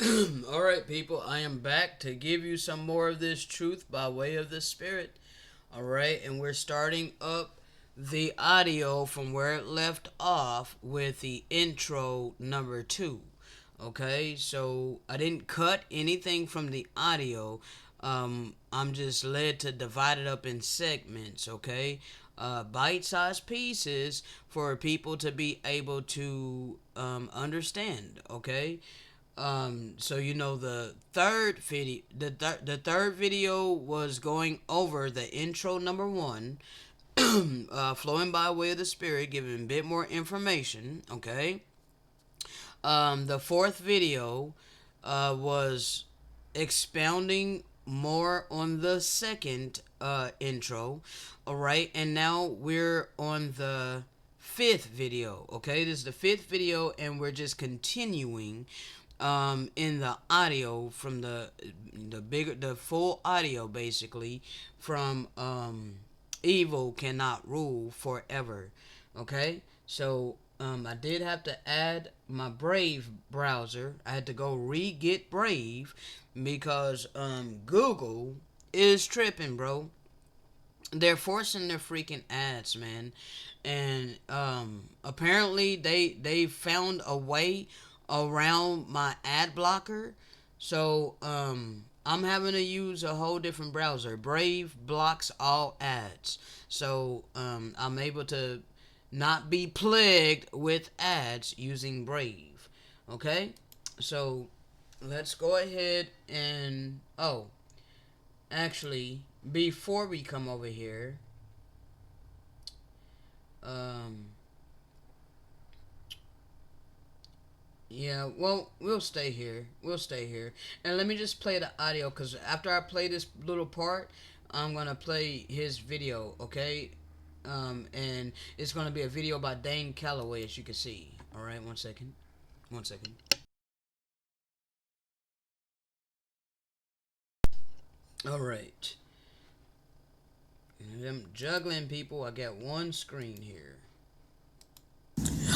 Alright, people, I am back to give you some more of this truth by way of the Spirit. Alright, and we're starting up the audio from where it left off with the intro number 2. Okay, so I didn't cut anything from the audio. I'm just led to divide it up in segments, okay? Bite-sized pieces for people to be able to understand, okay? So the third video, the third video was going over the intro number 1, flowing by way of the Spirit, giving a bit more information. Okay. The fourth video was expounding more on the second intro. All right, and now we're on the fifth video. Okay, this is the fifth video, and we're just continuing in the audio from the full audio, basically, from evil cannot rule forever. Okay, so I did have to add my Brave browser. I had to go re-get Brave because Google is tripping, bro. They're forcing their freaking ads, man, and apparently they found a way around my ad blocker. So I'm having to use a whole different browser. Brave blocks all ads, so I'm able to not be plagued with ads using Brave. Okay, so let's go ahead and actually, before we come over here, yeah, well, we'll stay here. We'll stay here. And let me just play the audio, because after I play this little part, I'm going to play his video, okay? And it's going to be a video by Dane Calloway, as you can see. All right, one second. One second. All right. I'm juggling, people. I got one screen here.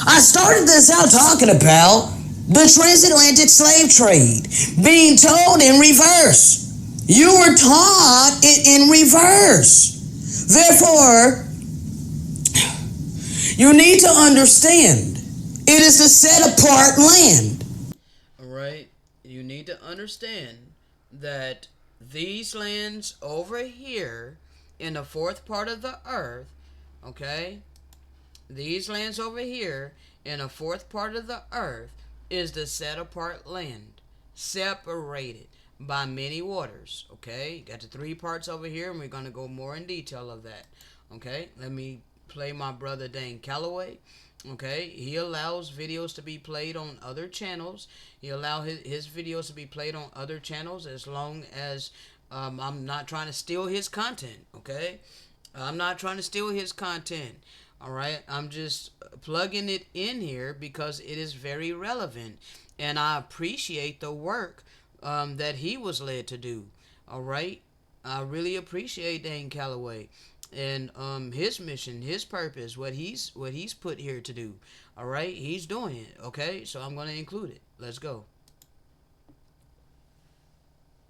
I started this out talking about the transatlantic slave trade being told in reverse. You were taught it in reverse. Therefore, you need to understand it is a set apart land. Alright, you need to understand that these lands over here in the fourth part of the earth, okay? These lands over here in the fourth part of the earth is the set apart land, separated by many waters. Okay, you got the 3 parts over here, and we're going to go more in detail of that. Okay, let me play my brother Dane Calloway. Okay, he allows videos to be played on other channels. He allows his videos to be played on other channels as long as I'm not trying to steal his content. Okay, I'm not trying to steal his content. Alright, I'm just plugging it in here because it is very relevant, and I appreciate the work that he was led to do. Alright, I really appreciate Dane Calloway and his mission, his purpose, what he's put here to do. Alright, he's doing it. Okay, so I'm going to include it. Let's go.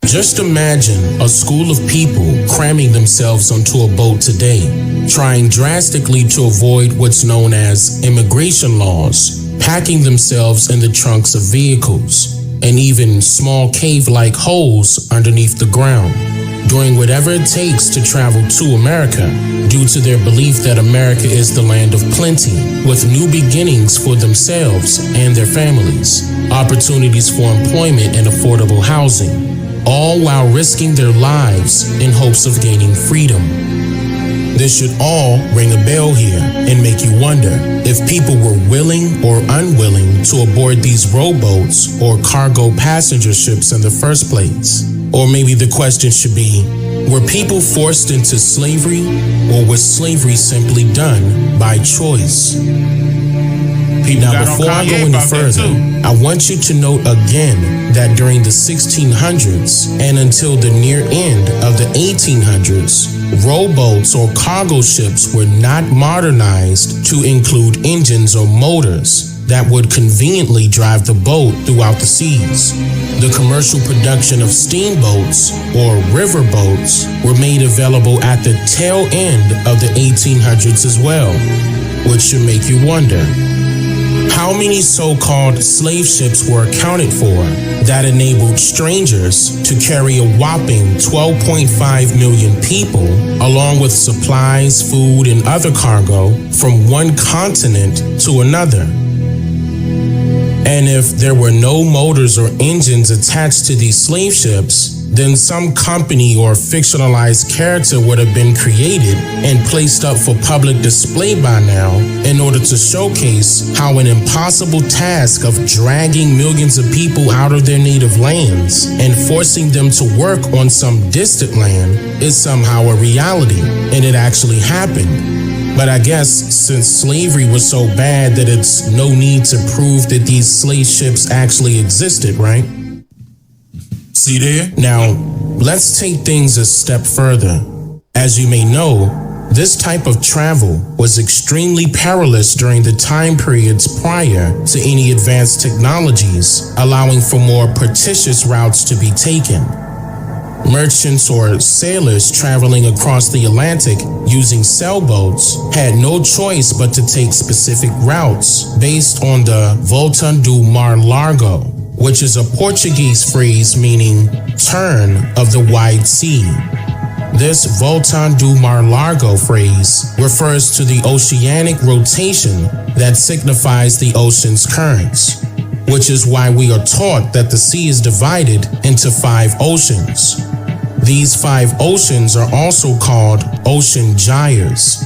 Just imagine a school of people cramming themselves onto a boat today, trying drastically to avoid what's known as immigration laws, packing themselves in the trunks of vehicles, and even small cave-like holes underneath the ground, doing whatever it takes to travel to America due to their belief that America is the land of plenty, with new beginnings for themselves and their families, opportunities for employment and affordable housing, all while risking their lives in hopes of gaining freedom. This should all ring a bell here and make you wonder if people were willing or unwilling to aboard these rowboats or cargo passenger ships in the first place. Or maybe the question should be, were people forced into slavery, or was slavery simply done by choice? Now, before I go any further, I want you to note again that during the 1600s and until the near end of the 1800s, rowboats or cargo ships were not modernized to include engines or motors. that would conveniently drive the boat throughout the seas. The commercial production of steamboats or riverboats were made available at the tail end of the 1800s as well, which should make you wonder, how many so-called slave ships were accounted for that enabled strangers to carry a whopping 12.5 million people, along with supplies, food, and other cargo from one continent to another? And if there were no motors or engines attached to these slave ships, then some company or fictionalized character would have been created and placed up for public display by now in order to showcase how an impossible task of dragging millions of people out of their native lands and forcing them to work on some distant land is somehow a reality, and it actually happened. But I guess since slavery was so bad that it's no need to prove that these slave ships actually existed, right? See there? Now, let's take things a step further. As you may know, this type of travel was extremely perilous during the time periods prior to any advanced technologies, allowing for more pernicious routes to be taken. Merchants or sailors traveling across the Atlantic using sailboats had no choice but to take specific routes based on the Volta do Mar Largo, which is a Portuguese phrase meaning turn of the wide sea. This Volta do Mar Largo phrase refers to the oceanic rotation that signifies the ocean's currents, which is why we are taught that the sea is divided into 5 oceans. These 5 oceans are also called ocean gyres,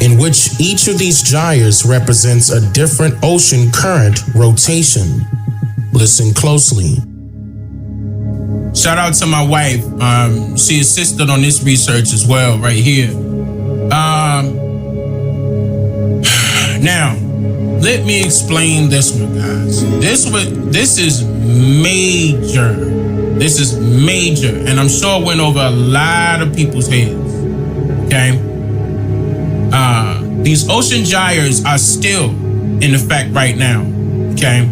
in which each of these gyres represents a different ocean current rotation. Listen closely. Shout out to my wife. She assisted on this research as well, right here. Now, let me explain this one, guys. This is major. This is major, and I'm sure it went over a lot of people's heads. Okay. These ocean gyres are still in effect right now. Okay.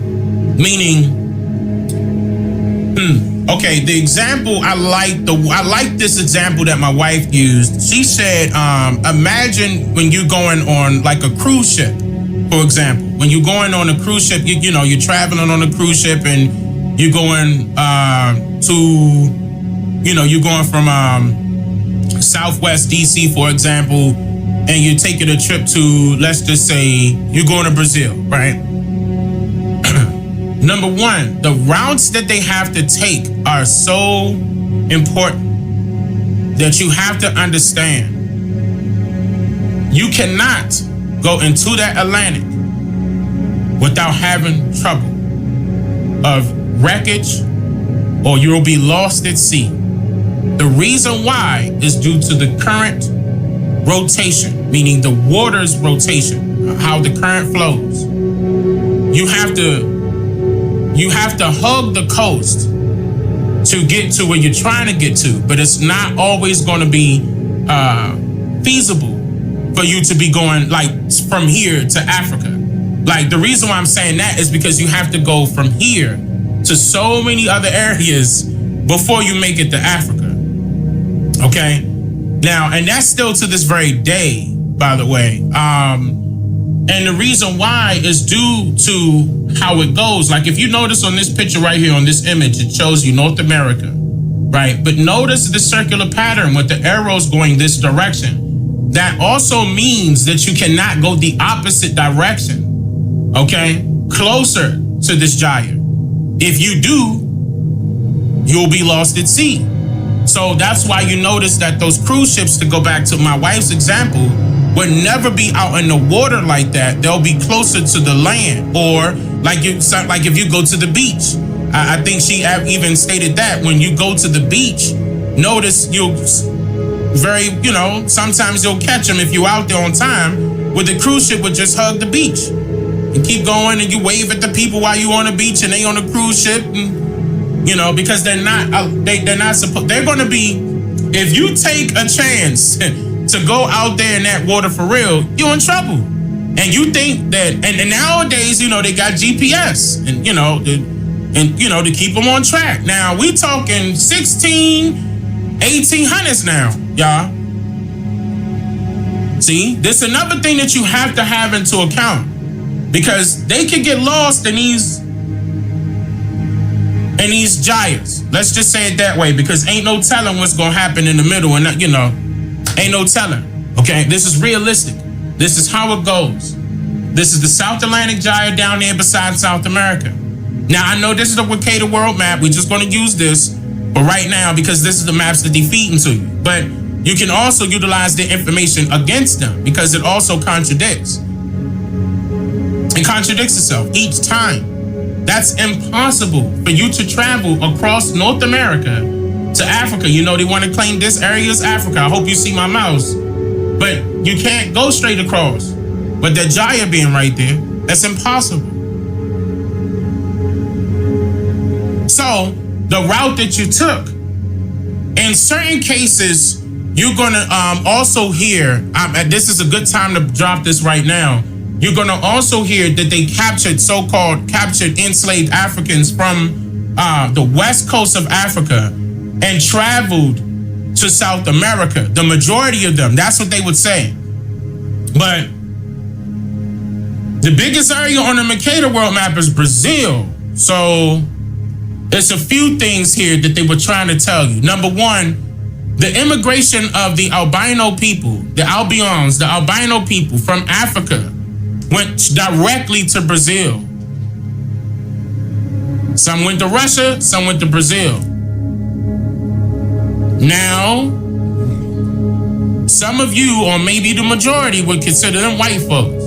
Meaning, okay, the example I like this example that my wife used. She said, imagine when you're going on like a cruise ship, for example. When you're going on a cruise ship, you're traveling on a cruise ship and you're going you're going from Southwest DC, for example, and you're taking a trip to, let's just say, you're going to Brazil, right? Number one, the routes that they have to take are so important that you have to understand. You cannot go into that Atlantic without having trouble of wreckage, or you'll be lost at sea. The reason why is due to the current rotation, meaning the water's rotation, how the current flows. You have to hug the coast to get to where you're trying to get to, but it's not always going to be feasible for you to be going like from here to Africa. Like, the reason why I'm saying that is because you have to go from here to so many other areas before you make it to Africa. Okay? Now, and that's still to this very day, by the way. And the reason why is due to how it goes. Like, if you notice on this picture right here, on this image, it shows you North America, right? But notice the circular pattern with the arrows going this direction. That also means that you cannot go the opposite direction, okay? Closer to this gyre. If you do, you'll be lost at sea. So that's why you notice that those cruise ships, to go back to my wife's example, would never be out in the water like that. They'll be closer to the land, or like if you go to the beach. I think she even stated that when you go to the beach, notice sometimes you'll catch them if you're out there on time. With the cruise ship would just hug the beach and keep going, and you wave at the people while you on the beach and they on the cruise ship, and because they're not supposed. They're going to be. If you take a chance to go out there in that water for real, you're in trouble. And you think that, and nowadays, they got GPS, and to keep them on track. Now we talking 1800s now, y'all. See, this is another thing that you have to have into account, because they could get lost in these gyres. Let's just say it that way, because ain't no telling what's gonna happen in the middle, and ain't no telling. Okay, this is realistic. This is how it goes. This is the South Atlantic Gyre down there beside South America. Now, I know this is the Wicked World map. We're just going to use this for right now because this is the maps that they're feeding to you. But you can also utilize the information against them because it also contradicts. It contradicts itself each time. That's impossible for you to travel across North America to Africa. They want to claim this area as Africa. I hope you see my mouse. But you can't go straight across. But the gyre being right there, that's impossible. So, the route that you took, in certain cases, you're going to also hear, this is a good time to drop this right now, you're going to also hear that they captured enslaved Africans from the west coast of Africa and traveled to South America. The majority of them, that's what they would say. But the biggest area on the Mercator world map is Brazil. So there's a few things here that they were trying to tell you. Number one, the immigration of the albino people, the albino people from Africa went directly to Brazil. Some went to Russia, some went to Brazil. Now, some of you, or maybe the majority, would consider them white folks.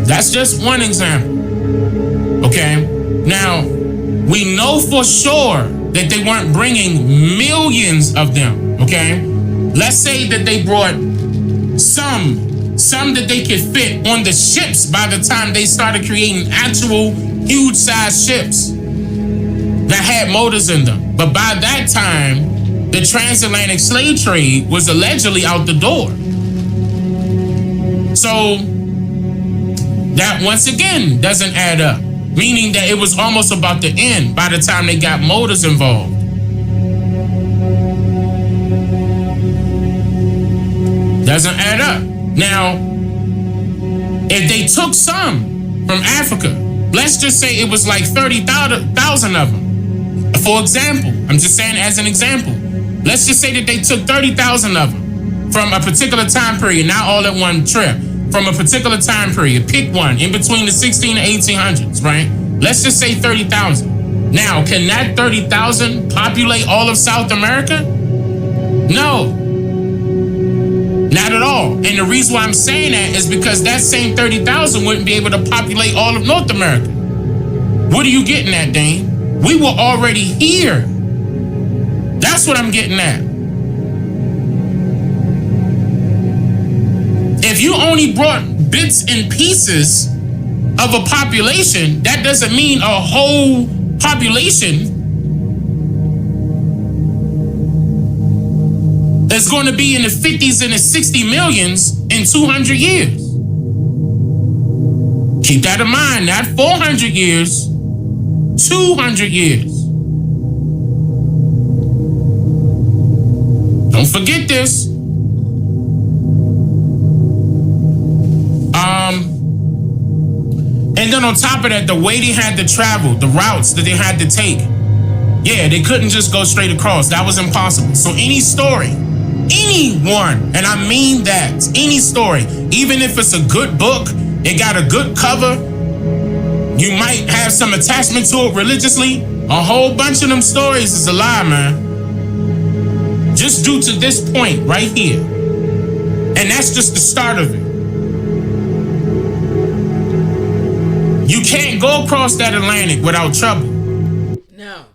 That's just one example. Okay? Now, we know for sure that they weren't bringing millions of them. Okay? Let's say that they brought some that they could fit on the ships by the time they started creating actual huge size ships that had motors in them. But by that time, the transatlantic slave trade was allegedly out the door. So that once again doesn't add up, meaning that it was almost about to end by the time they got motors involved. Doesn't add up. Now, if they took some from Africa, let's just say it was like 30,000 of them. For example, I'm just saying as an example, let's just say that they took 30,000 of them from a particular time period, not all at one trip, from a particular time period. Pick one in between the 16 and 1800s, right? Let's just say 30,000. Now, can that 30,000 populate all of South America? No. Not at all. And the reason why I'm saying that is because that same 30,000 wouldn't be able to populate all of North America. What are you getting at, Dane? We were already here. That's what I'm getting at. If you only brought bits and pieces of a population, that doesn't mean a whole population that's going to be in the 50s and the 60 millions in 200 years. Keep that in mind, not 400 years, 200 years. Don't forget this. And then on top of that, the way they had to travel, the routes that they had to take, yeah, they couldn't just go straight across. That was impossible. So any story, anyone, and I mean that, any story, even if it's a good book, it got a good cover, you might have some attachment to it religiously, a whole bunch of them stories is a lie, man. Just due to this point right here. And that's just the start of it. You can't go across that Atlantic without trouble. Now,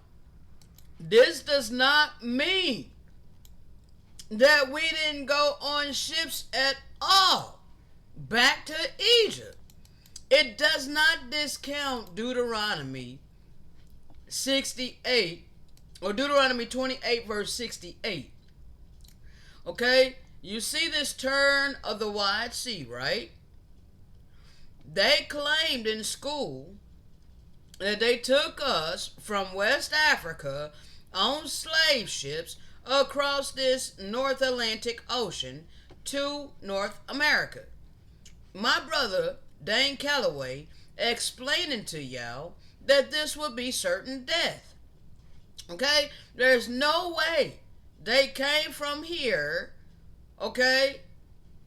this does not mean that we didn't go on ships at all back to Egypt. It does not discount Deuteronomy 68 or Deuteronomy 28 verse 68. Okay? You see this turn of the wide sea, right? They claimed in school that they took us from West Africa on slave ships across this North Atlantic Ocean to North America. My brother, Dane Calloway, explaining to y'all that this would be certain death. Okay? There's no way they came from here, okay,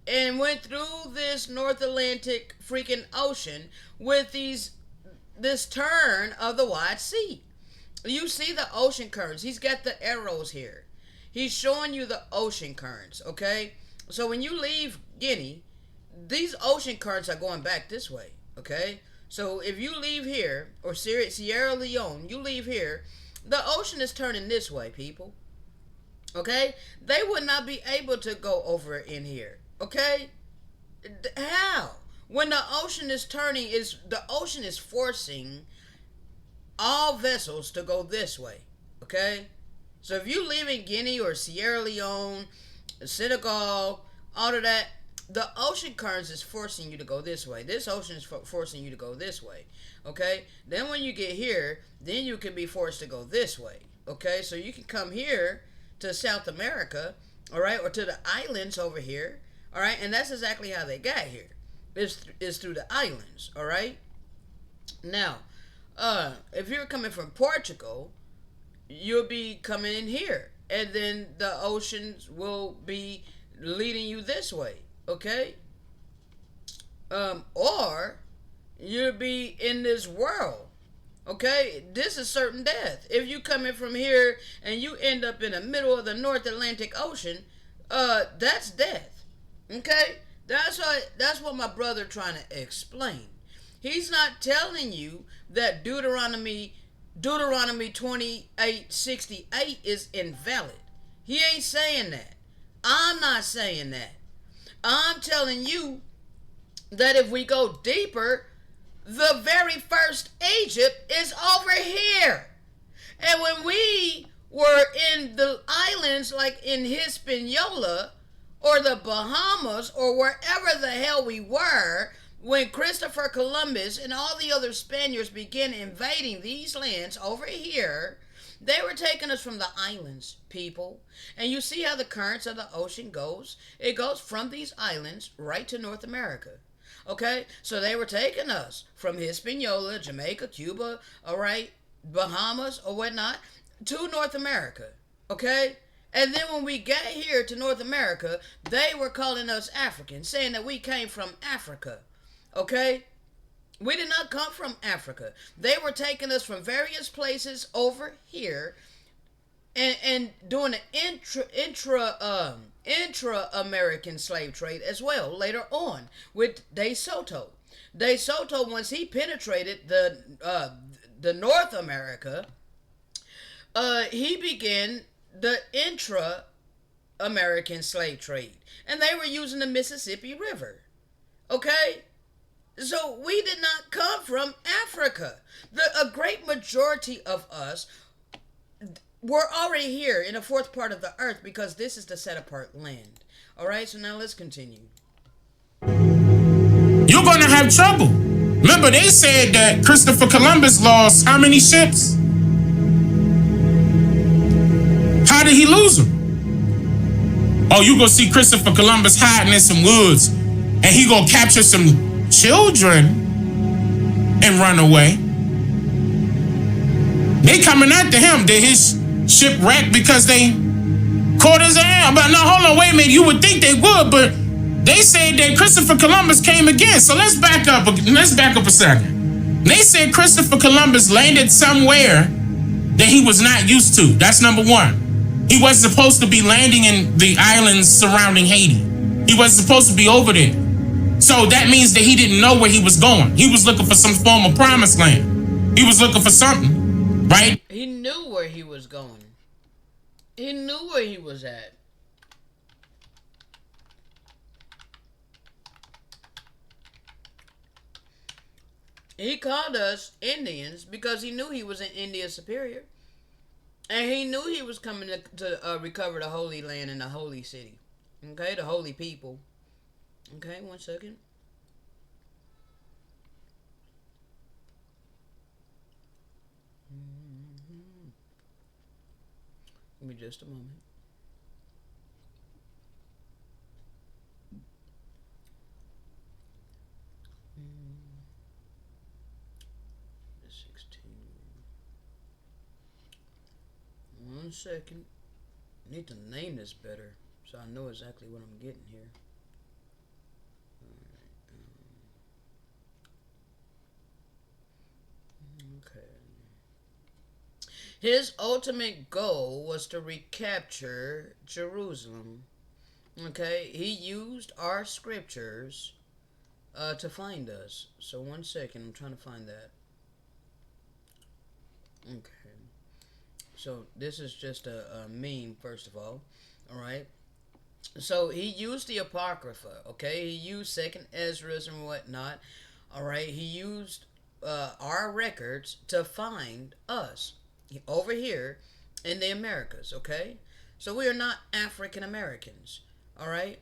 and went through this North Atlantic freaking ocean with this turn of the wide sea. You see the ocean currents. He's got the arrows here. He's showing you the ocean currents, okay? So when you leave Guinea, these ocean currents are going back this way, okay? So if you leave here, or Sierra Leone, you leave here, the ocean is turning this way, people. Okay? They would not be able to go over in here. Okay? How? When the ocean is turning, the ocean is forcing all vessels to go this way. Okay? So if you live in Guinea or Sierra Leone, Senegal, all of that, the ocean currents is forcing you to go this way. This ocean is forcing you to go this way. Okay? Then when you get here, then you can be forced to go this way. Okay? So you can come here to South America, all right, or to the islands over here, all right, and that's exactly how they got here. It's through the islands, all right. Now, if you're coming from Portugal, you'll be coming in here, and then the oceans will be leading you this way, okay. Or you'll be in this world. Okay, this is certain death. If you come in from here and you end up in the middle of the North Atlantic Ocean, that's death. Okay, that's what my brother trying to explain. He's not telling you that Deuteronomy 28:68 is invalid. He ain't saying that. I'm not saying that. I'm telling you that if we go deeper, the very first Egypt is over here. And when we were in the islands like in Hispaniola or the Bahamas or wherever the hell we were, when Christopher Columbus and all the other Spaniards began invading these lands over here, they were taking us from the islands, people. And you see how the currents of the ocean goes? It goes from these islands right to North America. Okay, so they were taking us from Hispaniola, Jamaica, Cuba, all right, Bahamas or whatnot, to North America. Okay, and then when we got here to North America, they were calling us Africans, saying that we came from Africa. Okay, we did not come from Africa. They were taking us from various places over here and doing an intra-American slave trade as well later on with De Soto. De Soto, once he penetrated the North America, he began the intra-American slave trade, and they were using the Mississippi River. Okay, so we did not come from Africa. A great majority of us we're already here in the fourth part of the earth because this is the set apart land. All right, so now let's continue. You're going to have trouble. Remember, they said that Christopher Columbus lost how many ships? How did he lose them? Oh, you going to see Christopher Columbus hiding in some woods and he going to capture some children and run away. They coming after him. Did his shipwreck because they caught his ass? But no, hold on, wait a minute. You would think they would, but they said that Christopher Columbus came again. So let's back up. Let's back up a second. They said Christopher Columbus landed somewhere that he was not used to. That's number one. He wasn't supposed to be landing in the islands surrounding Haiti. He wasn't supposed to be over there. So that means that he didn't know where he was going. He was looking for some form of promised land. He was looking for something, right? He knew where he was going. He knew where he was at. He called us Indians because he knew he was an India superior. And he knew he was coming to recover the Holy Land and the Holy City. Okay, the holy people. Okay, one second. Give me just a moment. Mm, 16. One second. I need to name this better so I know exactly what I'm getting here. Okay. His ultimate goal was to recapture Jerusalem. Okay, he used our scriptures to find us. So one second, I'm trying to find that. Okay, so this is just a meme, first of all. All right. So he used the Apocrypha. Okay, he used Second Ezra's and whatnot. All right, he used our records to find us over here in the Americas. Okay, so we are not African Americans. All right,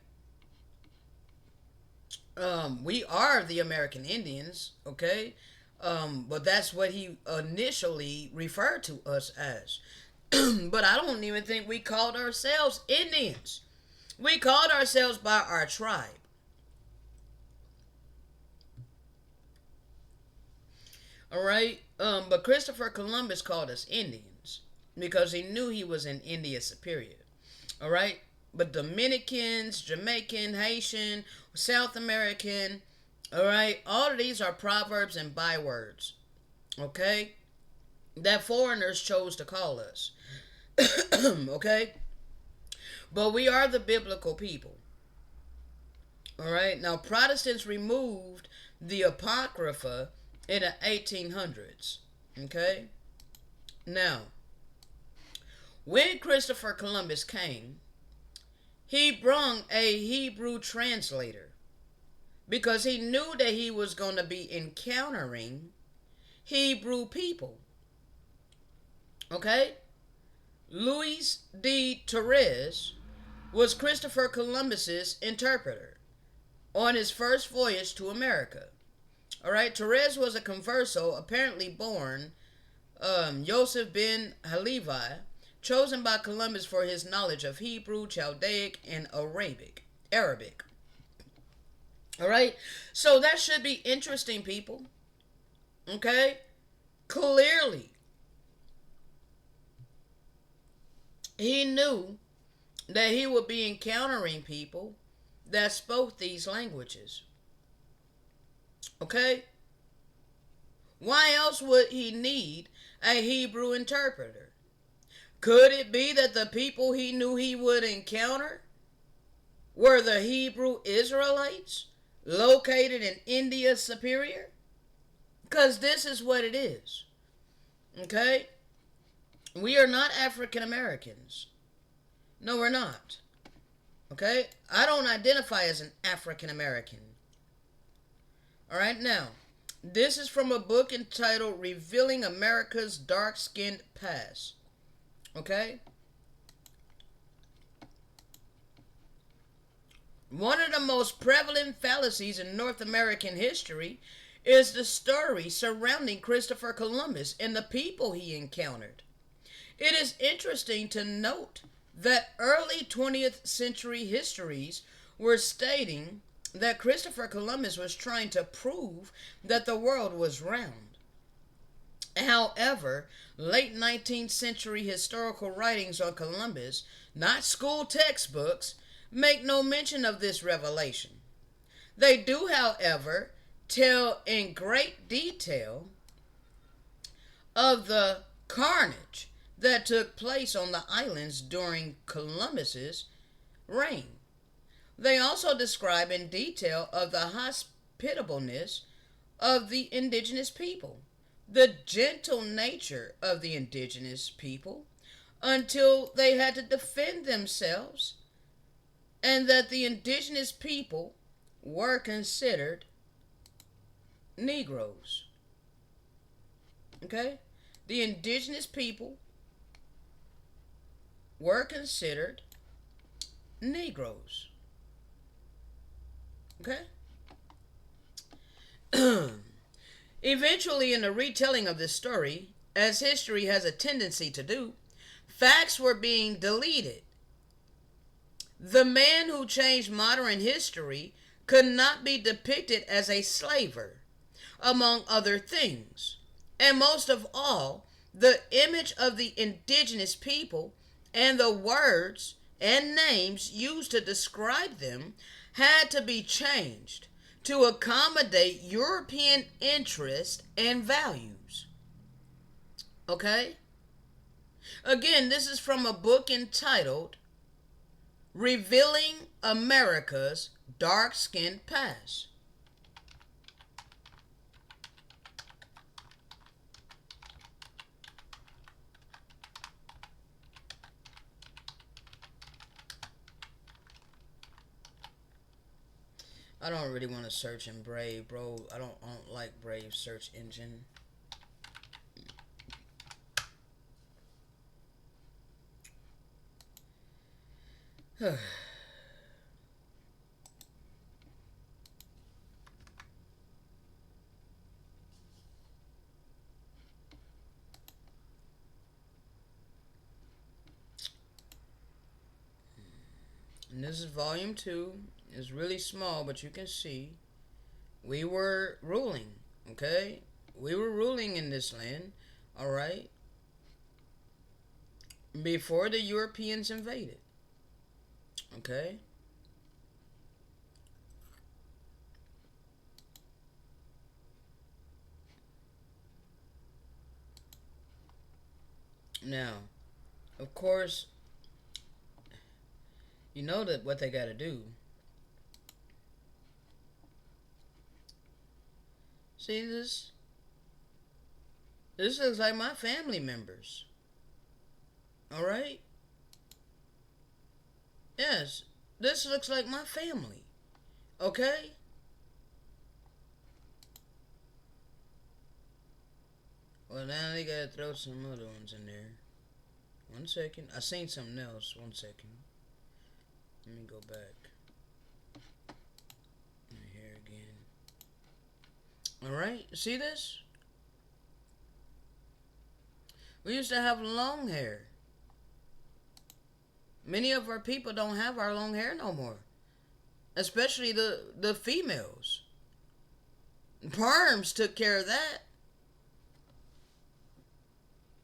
we are the American Indians. Okay, but that's what he initially referred to us as. But I don't even think we called ourselves Indians. We called ourselves by our tribe. All right. But Christopher Columbus called us Indians because he knew he was in India Superior. All right. But Dominicans, Jamaican, Haitian, South American, all right, all of these are proverbs and bywords, okay, that foreigners chose to call us. Okay? But we are the biblical people. All right? Now, Protestants removed the Apocrypha in the 1800s. Okay? Now, when Christopher Columbus came, he brung a Hebrew translator because he knew that he was going to be encountering Hebrew people. Okay? Louis de Torres was Christopher Columbus's interpreter on his first voyage to America. All right, Torres was a converso, apparently born Joseph ben Halevi, chosen by Columbus for his knowledge of Hebrew, Chaldaic, and Arabic. All right, so that should be interesting, people. Okay, clearly he knew that he would be encountering people that spoke these languages. Okay? Why else would he need a Hebrew interpreter? Could it be that the people he knew he would encounter were the Hebrew Israelites located in India Superior? Because this is what it is. Okay? We are not African Americans. No, we're not. Okay? I don't identify as an African American. Alright, now, this is from a book entitled Revealing America's Dark-Skinned Past. Okay? One of the most prevalent fallacies in North American history is the story surrounding Christopher Columbus and the people he encountered. It is interesting to note that early 20th century histories were stating that Christopher Columbus was trying to prove that the world was round. However, late 19th century historical writings on Columbus, not school textbooks, make no mention of this revelation. They do, however, tell in great detail of the carnage that took place on the islands during Columbus's reign. They also describe in detail of the hospitableness of the indigenous people, the gentle nature of the indigenous people until they had to defend themselves, and that the indigenous people were considered Negroes. Okay? The indigenous people were considered Negroes. Okay? Eventually, in the retelling of this story, as history has a tendency to do, facts were being deleted. The man who changed modern history could not be depicted as a slaver, among other things. And most of all, the image of the indigenous people and the words and names used to describe them had to be changed to accommodate European interests and values. Okay? Again, this is from a book entitled Revealing America's Dark Skinned Past. I don't really want to search in Brave, bro. I don't like Brave search engine. And this is volume 2. It's really small, but you can see we were ruling, okay? We were ruling in this land, all right? Before the Europeans invaded, okay? Now, of course, you know that what they got to do. See this? This looks like my family members. All right? Yes, this looks like my family. Okay? Well, now they gotta throw some other ones in there. 1 second. I seen something else. 1 second. Let me go back. Here again. Alright, see this? We used to have long hair. Many of our people don't have our long hair no more. Especially the females. Perms took care of that.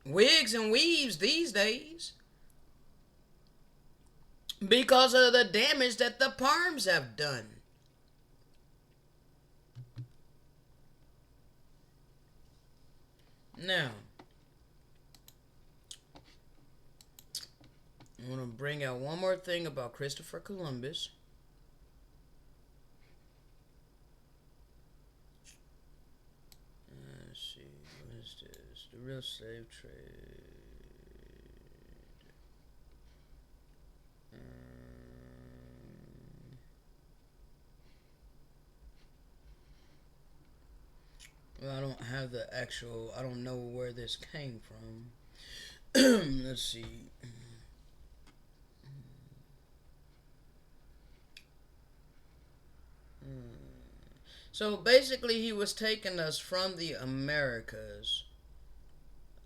Wigs and weaves these days. Because of the damage that the perms have done. Now, I want to bring out one more thing about Christopher Columbus. Let's see, what is this? The real slave trade. Well, I don't have the actual, I don't know where this came from. Let's see. So basically, he was taking us from the Americas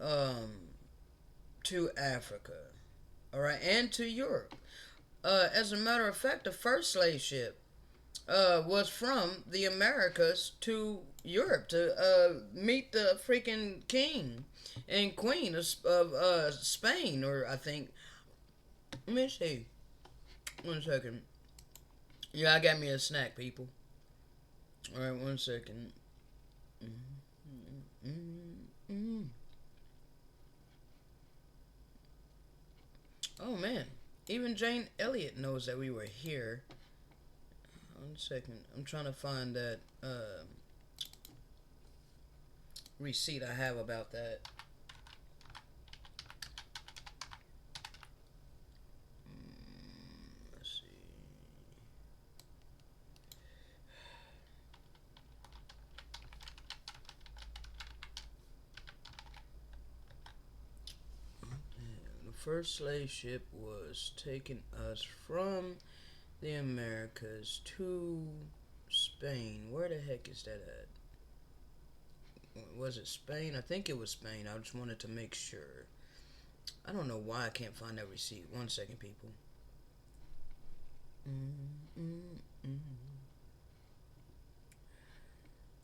to Africa, all right, and to Europe. As a matter of fact, the first slave ship was from the Americas to Europe to meet the freaking king and queen of Spain, or I think. Let me see. 1 second. Yeah, I got me a snack, people. All right, 1 second. Oh man, even Jane Elliott knows that we were here. 1 second, I'm trying to find that receipt I have about that. Let's see. The first slave ship was taking us from the Americas to Spain. Where the heck is that at? Was it Spain? I think it was Spain. I just wanted to make sure. I don't know why I can't find that receipt. 1 second, people.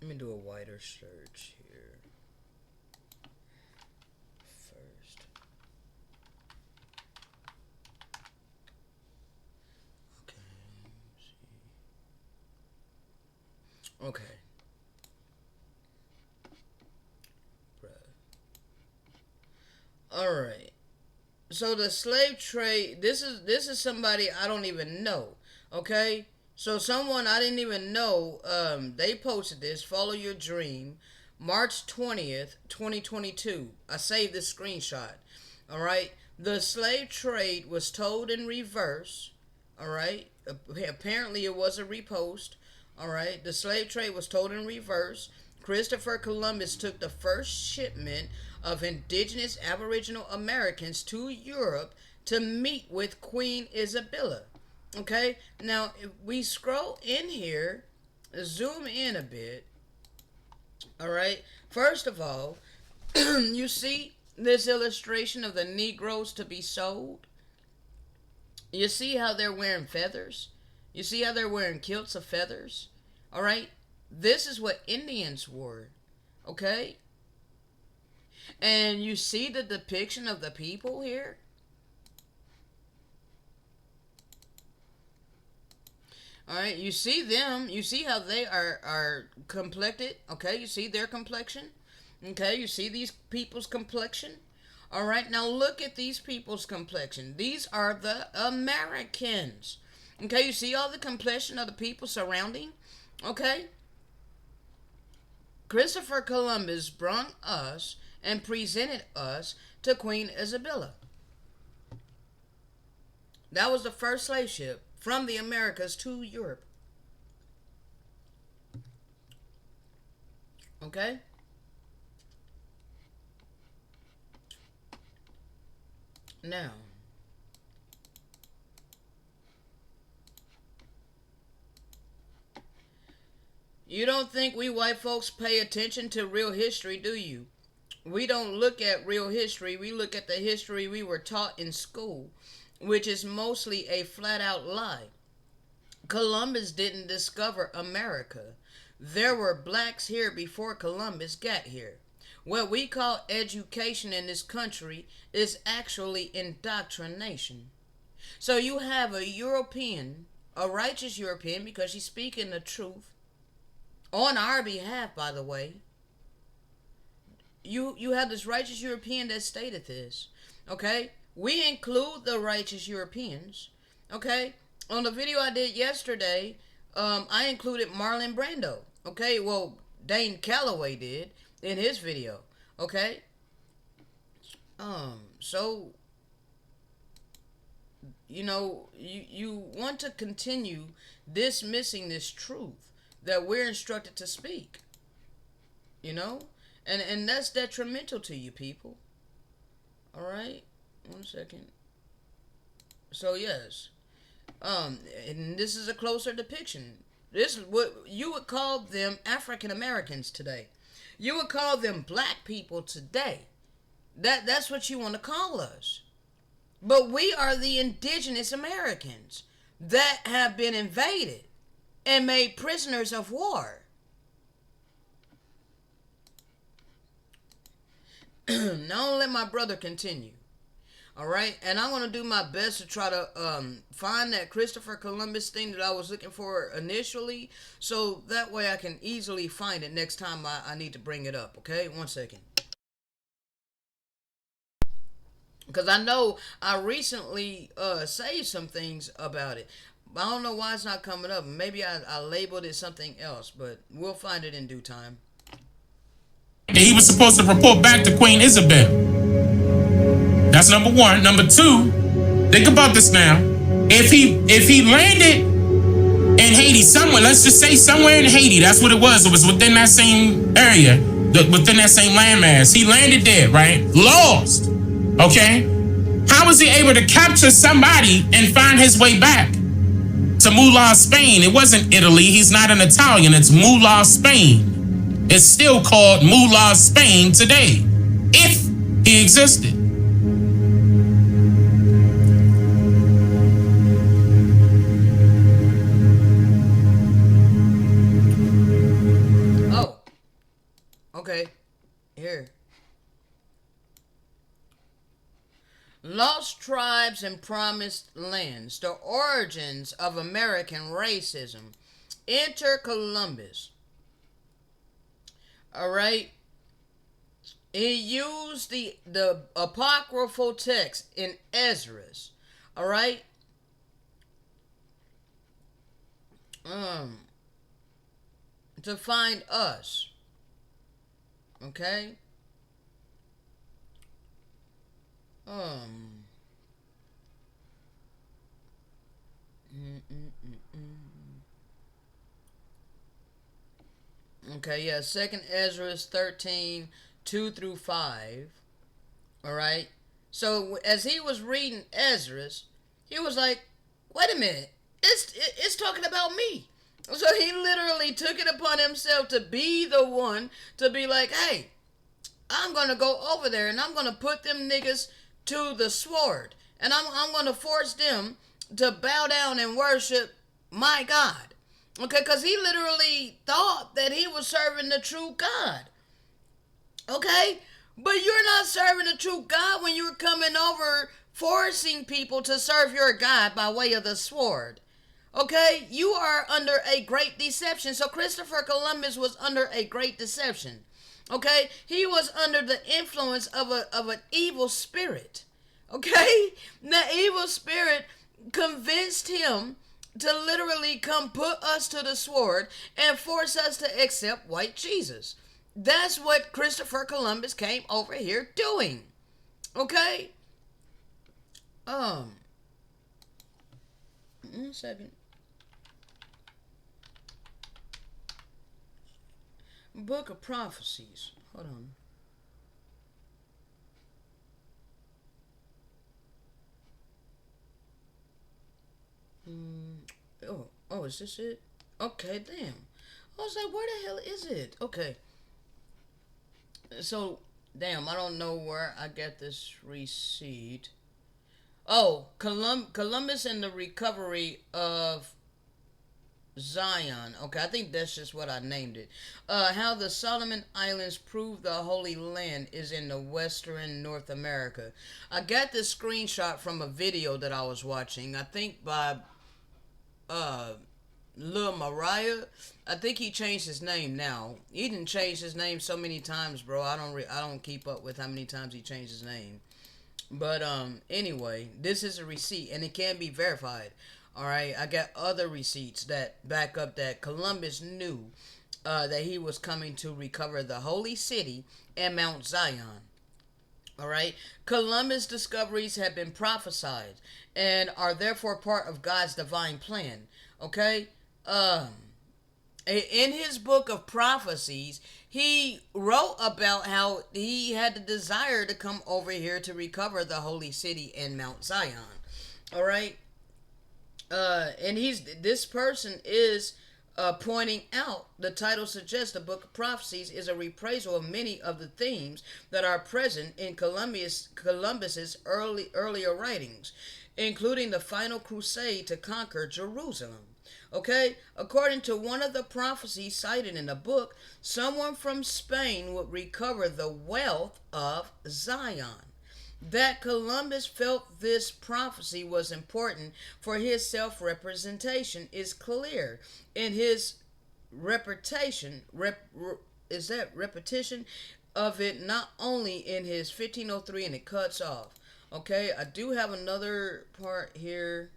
Let me do a wider search here first. Okay, let's see. Okay. All right. So the slave trade. This is somebody I don't even know. Okay. So someone I didn't even know. They posted this. Follow your dream, March 20th, 2022. I saved this screenshot. All right. The slave trade was told in reverse. All right. Apparently it was a repost. All right. The slave trade was told in reverse. Christopher Columbus took the first shipment of indigenous Aboriginal Americans to Europe to meet with Queen Isabella. Okay, now if we scroll in here, zoom in a bit. All right, first of all, you see this illustration of the Negroes to be sold. You see how they're wearing feathers. You see how they're wearing kilts of feathers. All right, this is what Indians wore. Okay. And you see the depiction of the people here? Alright, you see them. You see how they are complected. Okay, you see their complexion. Okay, you see these people's complexion. Alright, now look at these people's complexion. These are the Americans. Okay, you see all the complexion of the people surrounding? Okay? Christopher Columbus brought us and presented us to Queen Isabella. That was the first slave ship from the Americas to Europe. Okay? Now, you don't think we white folks pay attention to real history, do you? We don't look at real history. We look at the history we were taught in school, which is mostly a flat-out lie. Columbus didn't discover America. There were blacks here before Columbus got here. What we call education in this country is actually indoctrination. So you have a European, a righteous European, because she's speaking the truth, on our behalf, by the way. You have this righteous European that stated this. Okay? We include the righteous Europeans. Okay? On the video I did yesterday, I included Marlon Brando. Okay? Well, Dane Calloway did in his video. Okay? So, you know, you want to continue dismissing this truth that we're instructed to speak. You know? And that's detrimental to you people. Alright? 1 second. So yes. And this is a closer depiction. This is what you would call them African Americans today. You would call them black people today. That's what you want to call us. But we are the indigenous Americans that have been invaded and made prisoners of war. Now let my brother continue. Alright? And I'm going to do my best to try to find that Christopher Columbus thing that I was looking for initially. So that way I can easily find it next time I need to bring it up. Okay? 1 second. Because I know I recently saved some things about it. I don't know why it's not coming up. Maybe I labeled it something else. But we'll find it in due time. He was supposed to report back to Queen Isabel. That's number one. Number two, think about this now. If he landed in Haiti somewhere, let's just say somewhere in Haiti, that's what it was. It was within that same area, within that same landmass. He landed there, right? Lost. Okay? How was he able to capture somebody and find his way back? to Moolah, Spain. It wasn't Italy. He's not an Italian. It's Moolah, Spain. It's still called Moolah, Spain today, if he existed. Oh, okay. Here. Lost tribes and promised lands, the origins of American racism. Enter Columbus. All right. He used the apocryphal text in Ezra's. All right. To find us. Okay. Um. Okay, yeah. Second Ezra 13, 2 through 5. Alright. So as he was reading Ezra's, he was like, wait a minute, it's talking about me. So he literally took it upon himself to be the one to be like, hey, I'm gonna go over there and I'm gonna put them niggas to the sword. And I'm gonna force them to bow down and worship my God. Okay, because he literally thought that he was serving the true God. Okay? But you're not serving the true God when you're coming over forcing people to serve your God by way of the sword. Okay? You are under a great deception. So Christopher Columbus was under a great deception. Okay? He was under the influence of an evil spirit. Okay? That evil spirit convinced him to literally come put us to the sword and force us to accept white Jesus. That's what Christopher Columbus came over here doing. Okay? 1 second. Book of Prophecies. Hold on. Oh, is this it? Okay, damn. I was like, where the hell is it? Okay. So, damn, I don't know where I got this receipt. Oh, Columbus and the Recovery of Zion. Okay, I think that's just what I named it. How the Solomon Islands prove the Holy Land is in the Western North America. I got this screenshot from a video that I was watching. I think by Lil Mariah. I think he changed his name now. He didn't change his name so many times, bro. I don't keep up with how many times he changed his name. But anyway, this is a receipt and it can be verified. All right, I got other receipts that back up that Columbus knew that he was coming to recover the holy city and Mount Zion. All right, Columbus' discoveries have been prophesied and are therefore part of God's divine plan. Okay, in his book of prophecies, he wrote about how he had the desire to come over here to recover the holy city and Mount Zion. All right, and this person is pointing out the title suggests the book of prophecies is a reprisal of many of the themes that are present in Columbus's earlier writings, including the final crusade to conquer Jerusalem. Okay, according to one of the prophecies cited in the book, someone from Spain would recover the wealth of Zion. That Columbus felt this prophecy was important for his self-representation is clear in his repetition of it, not only in his 1503, and it cuts off. Okay, I do have another part here.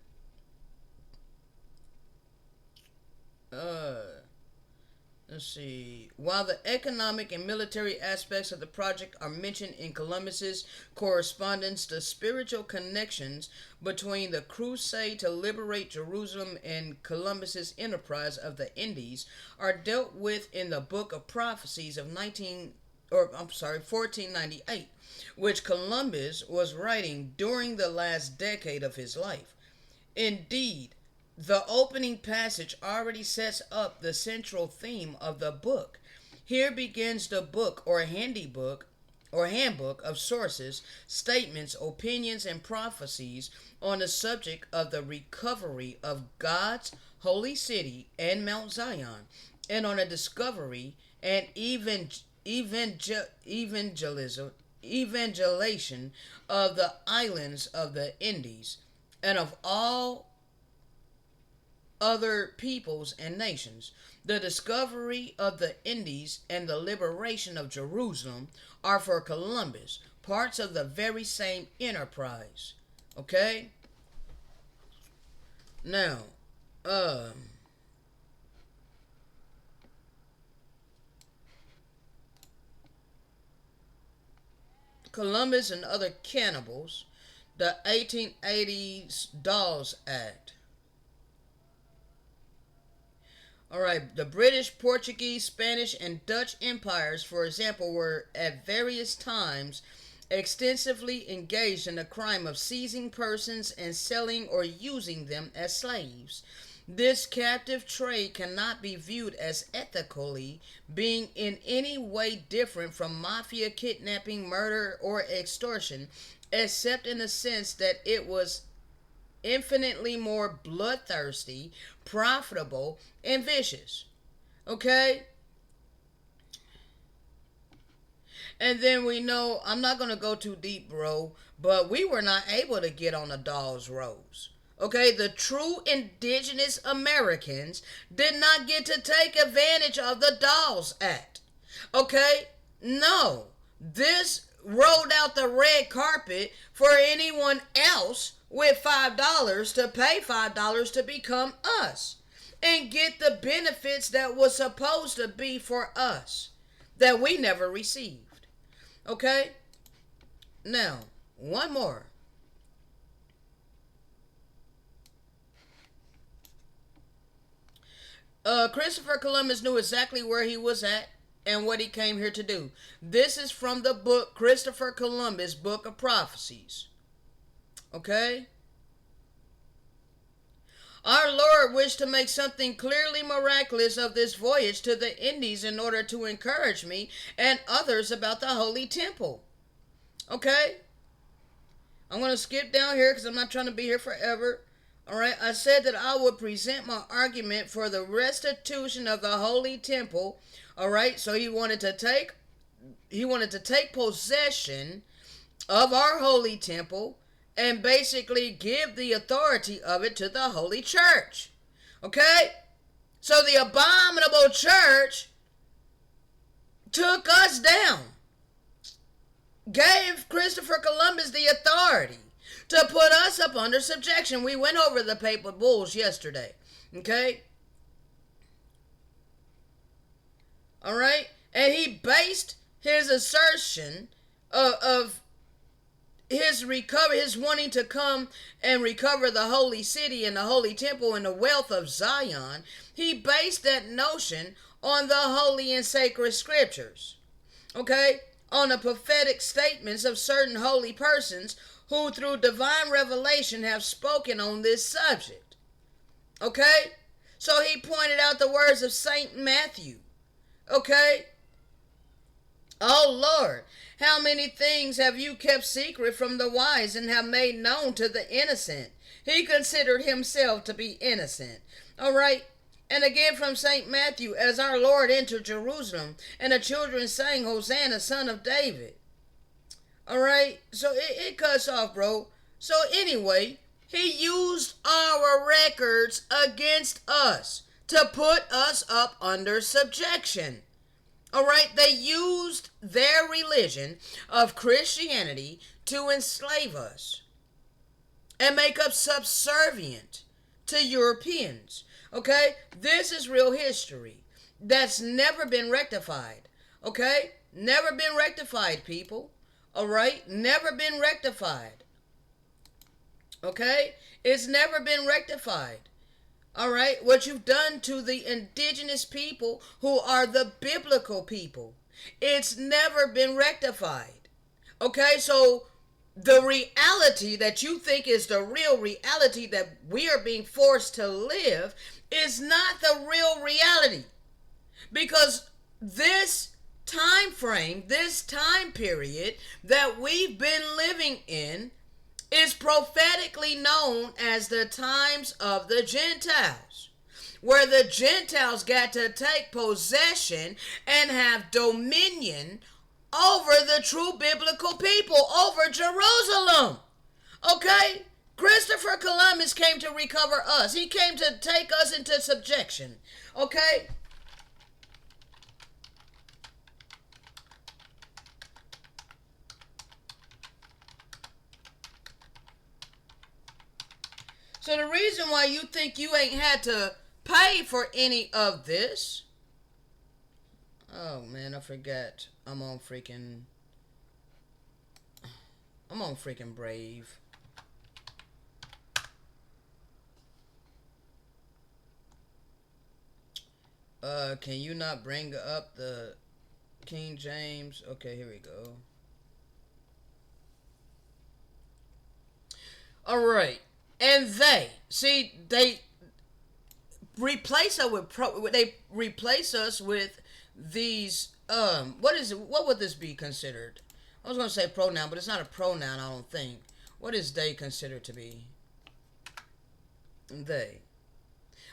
Let's see. While the economic and military aspects of the project are mentioned in Columbus's correspondence, the spiritual connections between the crusade to liberate Jerusalem and Columbus's enterprise of the Indies are dealt with in the Book of Prophecies of 1498, which Columbus was writing during the last decade of his life. Indeed, The opening passage already sets up the central theme of the book. Here begins the book or handybook or handbook of sources, statements, opinions, and prophecies on the subject of the recovery of God's holy city and Mount Zion, and on the discovery and evangelization of the islands of the Indies and of all other peoples and nations. The discovery of the Indies and the liberation of Jerusalem are for Columbus parts of the very same enterprise. Okay? Now, Columbus and other cannibals, the 1880s Dawes Act. All right, the British, Portuguese, Spanish, and Dutch empires, for example, were at various times extensively engaged in the crime of seizing persons and selling or using them as slaves. This captive trade cannot be viewed as ethically being in any way different from mafia, kidnapping, murder, or extortion, except in the sense that it was infinitely more bloodthirsty, profitable, and vicious. Okay? And then we know, I'm not going to go too deep, bro, but we were not able to get on the Dawes Roads. Okay? The true indigenous Americans did not get to take advantage of the Dawes Act. Okay? No. This rolled out the red carpet for anyone else with $5 to pay $5 to become us and get the benefits that was supposed to be for us that we never received. Okay? Now, one more. Christopher Columbus knew exactly where he was at and what he came here to do. This is from the book Christopher Columbus, Book of Prophecies. Okay? Our Lord wished to make something clearly miraculous of this voyage to the Indies in order to encourage me and others about the Holy Temple. Okay? I'm going to skip down here because I'm not trying to be here forever. Alright, I said that I would present my argument for the restitution of the Holy Temple. Alright, so he wanted to take possession of our Holy Temple and basically give the authority of it to the Holy Church. Okay? So the abominable church took us down, gave Christopher Columbus the authority to put us up under subjection. We went over the papal bulls yesterday. Okay? Alright? And he based his assertion of his wanting to come and recover the holy city and the holy temple and the wealth of Zion. He based that notion on the holy and sacred scriptures. Okay? On the prophetic statements of certain holy persons who through divine revelation have spoken on this subject. Okay? So he pointed out the words of Saint Matthew. Okay? Oh Lord, how many things have you kept secret from the wise and have made known to the innocent? He considered himself to be innocent. All right? And again from St. Matthew, as our Lord entered Jerusalem, and the children sang, Hosanna, son of David. All right? So it cuts off, bro. So anyway, he used our records against us to put us up under subjection. All right? They used their religion of Christianity to enslave us and make us subservient to Europeans. Okay? This is real history that's never been rectified. Okay? Never been rectified, people. All right? Never been rectified. Okay? It's never been rectified. All right? What you've done to the indigenous people who are the biblical people. It's never been rectified. Okay? So the reality that you think is the real reality that we are being forced to live is not the real reality. Because this time frame, this time period that we've been living in is prophetically known as the times of the Gentiles, where the Gentiles got to take possession and have dominion over the true biblical people, over Jerusalem. Okay? Christopher Columbus came to recover us. He came to take us into subjection. Okay? So the reason why you think you ain't had to pay for any of this. Oh man, I forgot. I'm on freaking Brave. Can you not bring up the King James? Okay, here we go. All right. And they replace us with these what would this be considered? I was going to say pronoun, but it's not a pronoun, I don't think. What is they considered to be? They.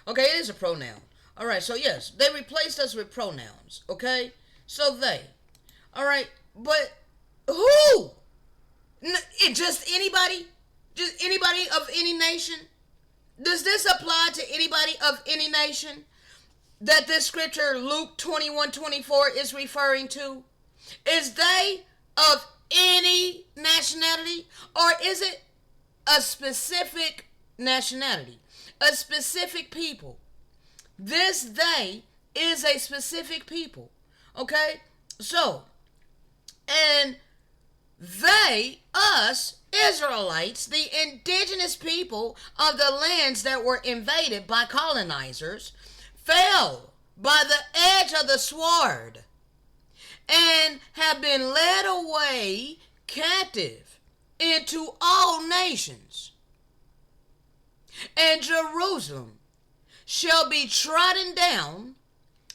Okay, it is a pronoun. All right, so yes, they replaced us with pronouns. Okay, so they. All right, but who? Just anybody? Just anybody of any nation? Does this apply to anybody of any nation that this scripture, Luke 21:24, is referring to? Is they of any nationality, or is it a specific nationality, a specific people? This they is a specific people. Okay? So, and they, us, Israelites, the indigenous people of the lands that were invaded by colonizers, fell by the edge of the sword and have been led away captive into all nations. And Jerusalem shall be trodden down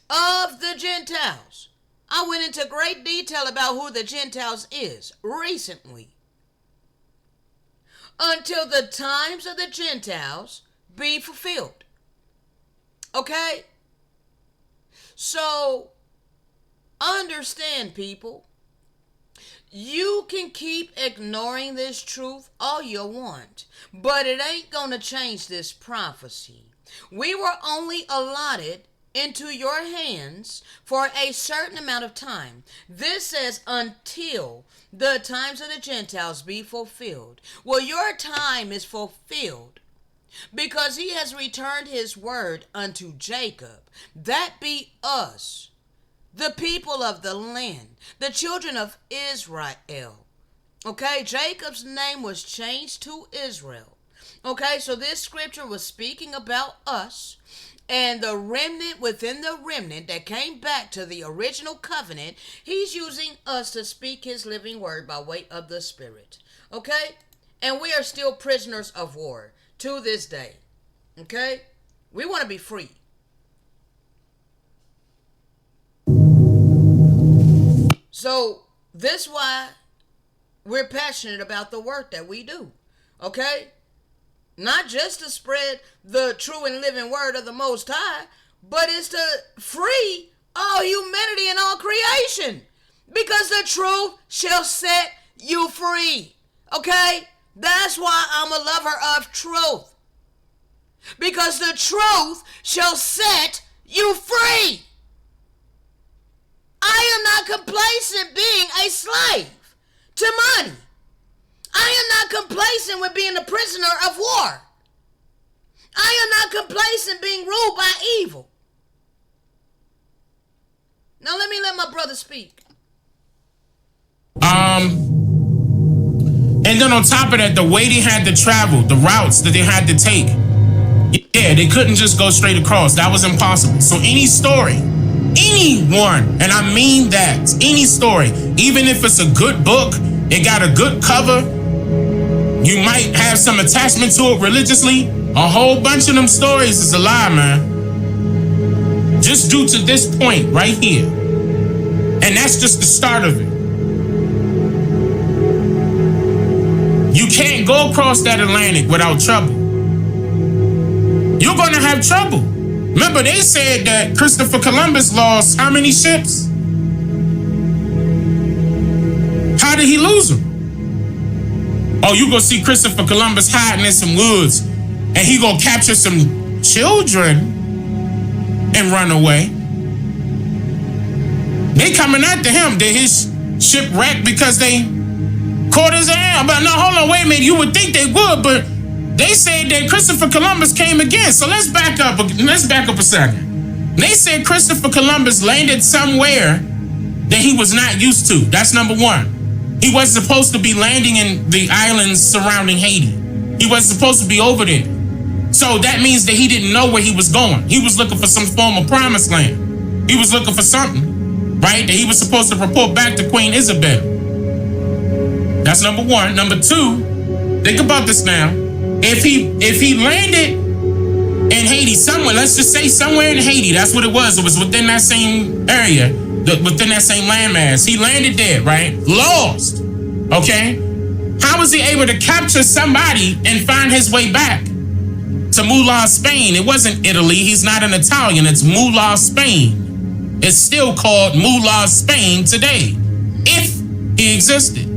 of the Gentiles. I went into great detail about who the Gentiles is recently. Until the times of the Gentiles be fulfilled. Okay? So, understand, people. You can keep ignoring this truth all you want, but it ain't gonna change this prophecy. We were only allotted into your hands for a certain amount of time. This says until the times of the Gentiles be fulfilled. Well, your time is fulfilled because he has returned his word unto Jacob. That be us, the people of the land, the children of Israel. Okay, Jacob's name was changed to Israel. Okay, so this scripture was speaking about us and the remnant within the remnant that came back to the original covenant. He's using us to speak his living word by way of the Spirit. Okay? And we are still prisoners of war to this day. Okay? We want to be free. So, this is why we're passionate about the work that we do. Okay? Not just to spread the true and living word of the Most High, but it's to free all humanity and all creation. Because the truth shall set you free. Okay? That's why I'm a lover of truth. Because the truth shall set you free. I am not complacent being a slave to money. I am not complacent with being a prisoner of war. I am not complacent being ruled by evil. Now let my brother speak. And then on top of that, the way they had to travel, the routes that they had to take, yeah, they couldn't just go straight across. That was impossible. So any story, anyone, and I mean that, any story, even if it's a good book, it got a good cover, You might have some attachment to it religiously. A whole bunch of them stories is a lie, man. Just due to this point right here. And that's just the start of it. You can't go across that Atlantic without trouble. You're going to have trouble. Remember, they said that Christopher Columbus lost how many ships? How did he lose them? Oh, you gonna see Christopher Columbus hiding in some woods and he gonna capture some children and run away. They coming after him. Did his ship wreck because they caught his ass? But no, hold on, wait a minute. You would think they would, but they said that Christopher Columbus came again. So let's back up a second. They said Christopher Columbus landed somewhere that he was not used to. That's number one. He wasn't supposed to be landing in the islands surrounding Haiti. He wasn't supposed to be over there. So that means that he didn't know where he was going. He was looking for some form of promised land. He was looking for something, right? That he was supposed to report back to Queen Isabel. That's number one. Number two, think about this now. If he landed in Haiti somewhere, let's just say somewhere in Haiti, that's what it was. It was within that same area. Within that same landmass. He landed there, right? Lost. Okay? How was he able to capture somebody and find his way back to Moolah, Spain? It wasn't Italy. He's not an Italian. It's Moolah, Spain. It's still called Moolah, Spain today, if he existed.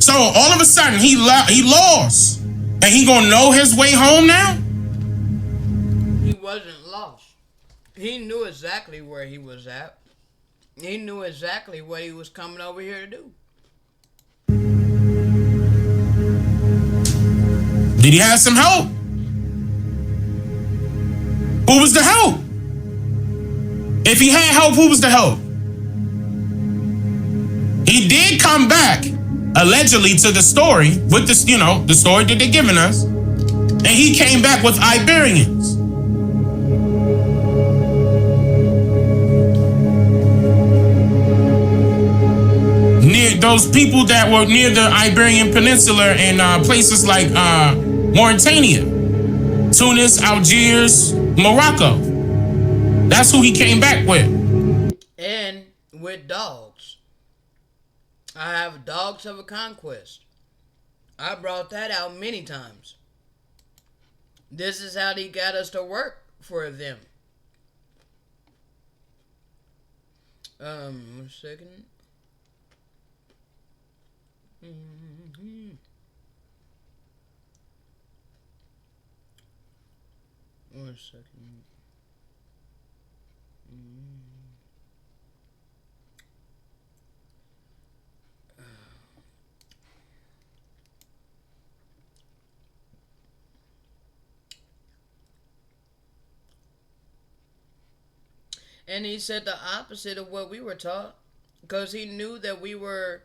So all of a sudden he lost, and he gonna know his way home now? He wasn't lost. He knew exactly where he was at. He knew exactly what he was coming over here to do. Did he have some help? Who was the help? If he had help, who was the help? He did come back, allegedly, to the story with this, the story that they're giving us, and he came back with Iberians. Near those people that were near the Iberian Peninsula and places like Mauritania, Tunis, Algiers, Morocco. That's who he came back with. And with dogs. I have dogs of a conquest. I brought that out many times. This is how he got us to work for them. 1 second. 1 second. And he said the opposite of what we were taught, because he knew that we were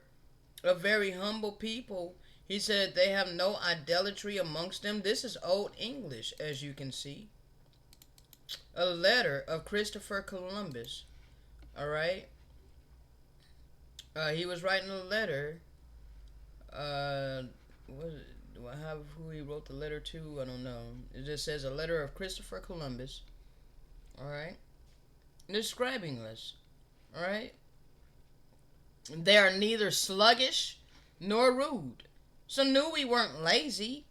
a very humble people. He said they have no idolatry amongst them. This is Old English, as you can see. A letter of Christopher Columbus. All right. He was writing a letter. What is it? Do I have who he wrote the letter to? I don't know. It just says a letter of Christopher Columbus. All right. Describing us. All right. They are neither sluggish nor rude. So knew we weren't lazy.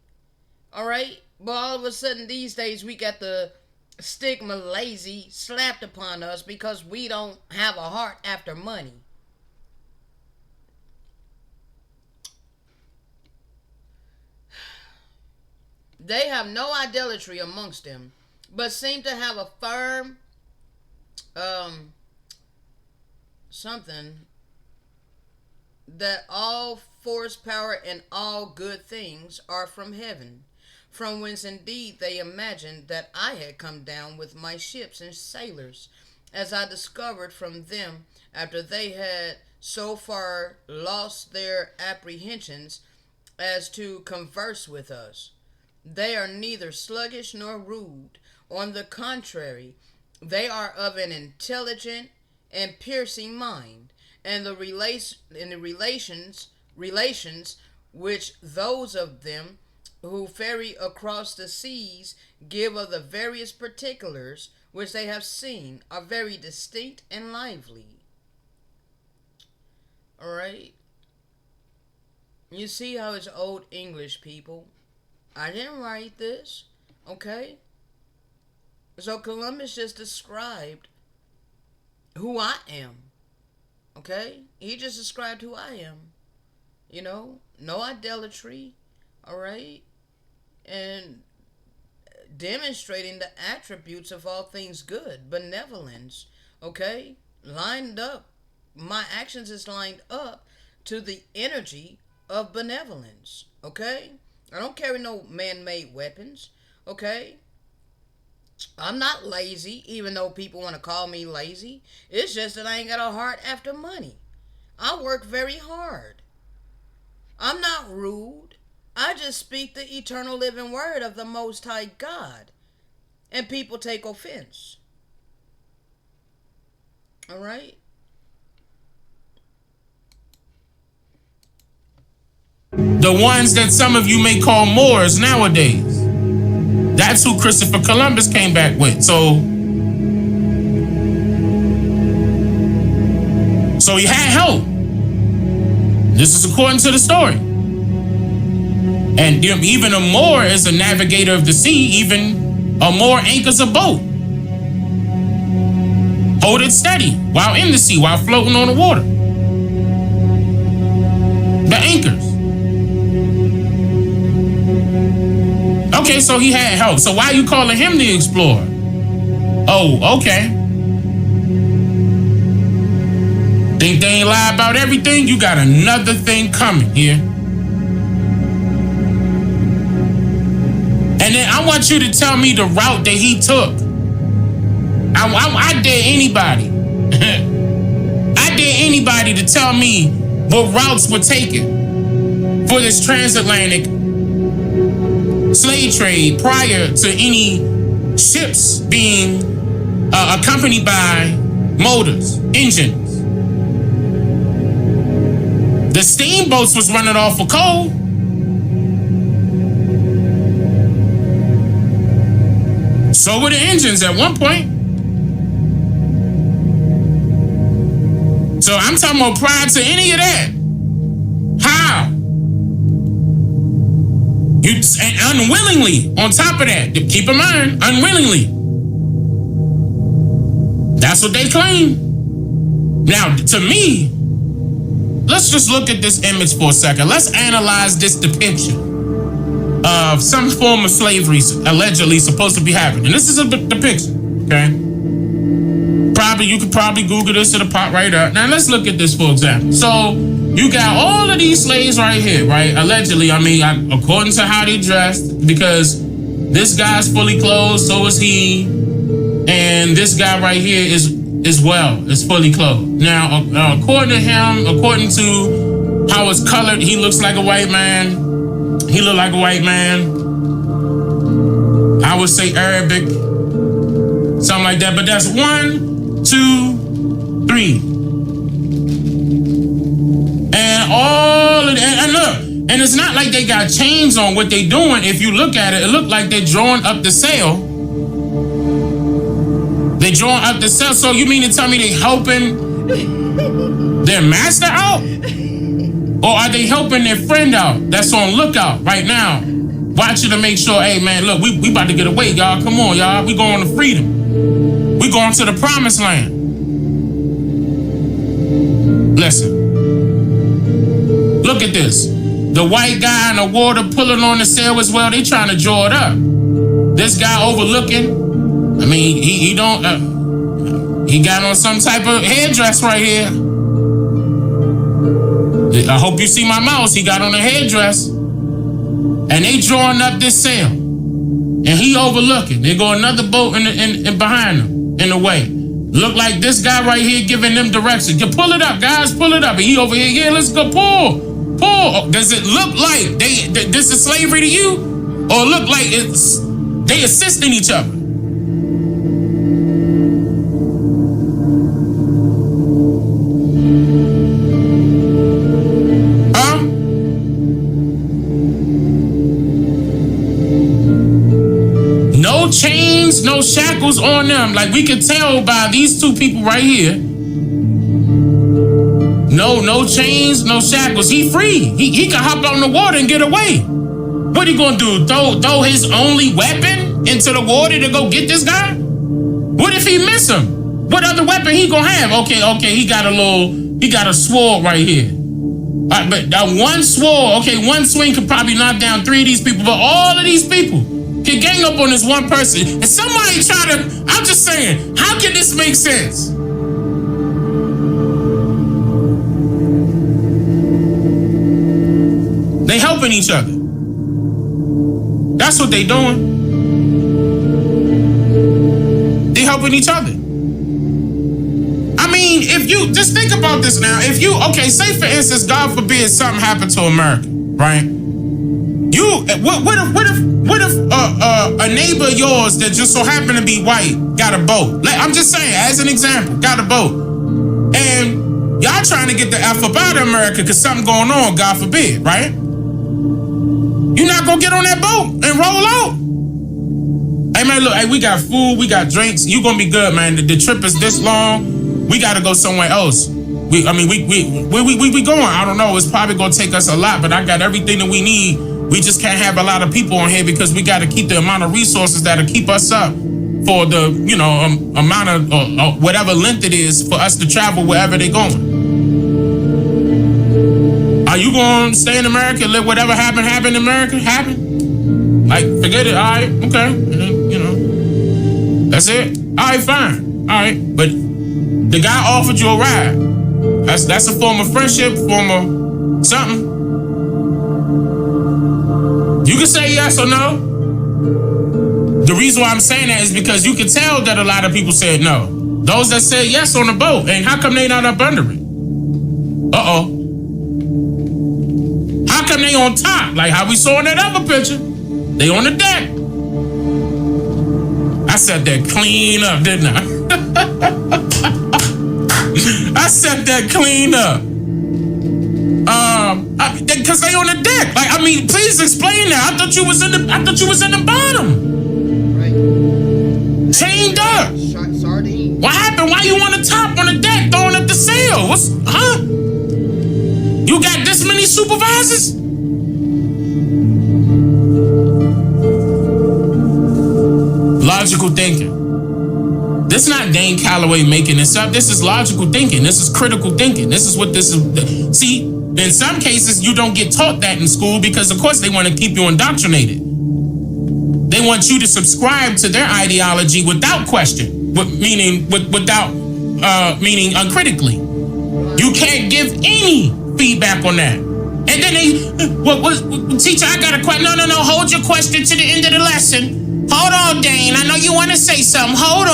All right. But all of a sudden these days we got the stigma lazy slapped upon us because we don't have a heart after money. They have no idolatry amongst them, but seem to have a firm something that all force, power, and all good things are from heaven, from whence indeed they imagined that I had come down with my ships and sailors, as I discovered from them after they had so far lost their apprehensions as to converse with us. They are neither sluggish nor rude. On the contrary, They are of an intelligent and piercing mind, and the relations which those of them who ferry across the seas give of the various particulars which they have seen are very distinct and lively. Alright? You see how it's old English, people. I didn't write this. Okay? So Columbus just described who I am. Okay? He just described who I am. You know? No idolatry. Alright? And demonstrating the attributes of all things good. Benevolence. Okay? Lined up. My actions is lined up to the energy of benevolence. Okay? I don't carry no man-made weapons. Okay? I'm not lazy, even though people want to call me lazy. It's just that I ain't got a heart after money. I work very hard. I'm not rude. I just speak the eternal living word of the Most High God. And people take offense. Alright? The ones that some of you may call Moors nowadays. That's who Christopher Columbus came back with. So he had help. This is according to the story. And even a Moor is a navigator of the sea. Even a Moor anchors a boat. Hold it steady while in the sea, while floating on the water. The anchors. Okay, so he had help. So why are you calling him the explorer? Oh, okay. Think they ain't lie about everything? You got another thing coming here. And then I want you to tell me the route that he took. I dare anybody. I dare anybody to tell me what routes were taken for this transatlantic slave trade prior to any ships being accompanied by motors, engines. The steamboats was running off of coal. So were the engines at one point. So I'm talking about prior to any of that. How? And unwillingly, on top of that, keep in mind, unwillingly. That's what they claim. Now, to me, let's just look at this image for a second. Let's analyze this depiction of some form of slavery allegedly supposed to be happening. And this is a depiction, okay? You could probably Google this, it'll pop right up. Now, let's look at this, for example. So, you got all of these slaves right here, right? Allegedly, according to how they dressed, because this guy's fully clothed, so is he, and this guy right here is fully clothed. Now, according to him, according to how it's colored, he looks like a white man. He look like a white man. I would say Arabic, something like that. But that's 1, 2, 3. And all of that, and look, and it's not like they got chains on what they doing. If you look at it, it look like they're drawing up the sail. They drawing up the sail. So you mean to tell me they helping their master out? Or are they helping their friend out that's on lookout right now? Watching to make sure, hey man, look, we about to get away, y'all. Come on, y'all. We going to freedom. We going to the promised land. Listen. Look at this. The white guy in the water pulling on the sail as well. They trying to draw it up. This guy overlooking. He don't. He got on some type of headdress right here. I hope you see my mouse. He got on a headdress, and they drawing up this sail, and he overlooking. They go another boat in behind him in the way. Look like this guy right here giving them directions. You pull it up, guys. Pull it up. And he over here. Yeah, let's go. Pull. Does it look like this is slavery to you, or look like they assisting each other? no chains, no shackles on them. Like we can tell by these two people right here. No chains, no shackles. He free. He can hop on the water and get away. What he gonna do? Throw his only weapon into the water to go get this guy? What if he miss him? What other weapon he gonna have? Okay, he got a sword right here. But one sword, one swing could probably knock down 3 of these people, but all of these people can gang up on this one person. And somebody I'm just saying, how can this make sense? They helping each other. That's what they doing. They helping each other. I mean, if you just think about this now, say for instance, God forbid something happened to America, right? What if a neighbor of yours that just so happened to be white got a boat? Like I'm just saying, as an example, got a boat, and y'all trying to get the F up out of America because something going on, God forbid, right? You're not gonna get on that boat and roll out. Hey man, look, we got food, we got drinks. You gonna be good, man. The trip is this long. We gotta go somewhere else. We going. I don't know. It's probably gonna take us a lot, but I got everything that we need. We just can't have a lot of people on here because we got to keep the amount of resources that'll keep us up for the amount of whatever length it is for us to travel wherever they're going. Are you gonna stay in America and let whatever happen in America happen? Like forget it. All right, okay, that's it. All right, fine. All right, but the guy offered you a ride. That's a form of friendship, form of something. You can say yes or no. The reason why I'm saying that is because you can tell that a lot of people said no. Those that said yes on the boat, and how come they not up under it? Uh-oh. How come they on top? Like how we saw in that other picture. They on the deck. I said that clean up, didn't I? I set that clean up. Because they on the deck. Like, I mean, please explain that. I thought you was in the bottom. Right. Chained up. Sardine. What happened? Why you on the top on the deck throwing up the sail? You got this many supervisors? Logical thinking. This is not Dane Calloway making this up. This is logical thinking. This is critical thinking. This is what this is. See, in some cases, you don't get taught that in school because, of course, they want to keep you indoctrinated. They want you to subscribe to their ideology without question, meaning uncritically. You can't give any feedback on that. And then teacher, I got a question. No, hold your question to the end of the lesson. Hold on, Dane. I know you want to say something. Hold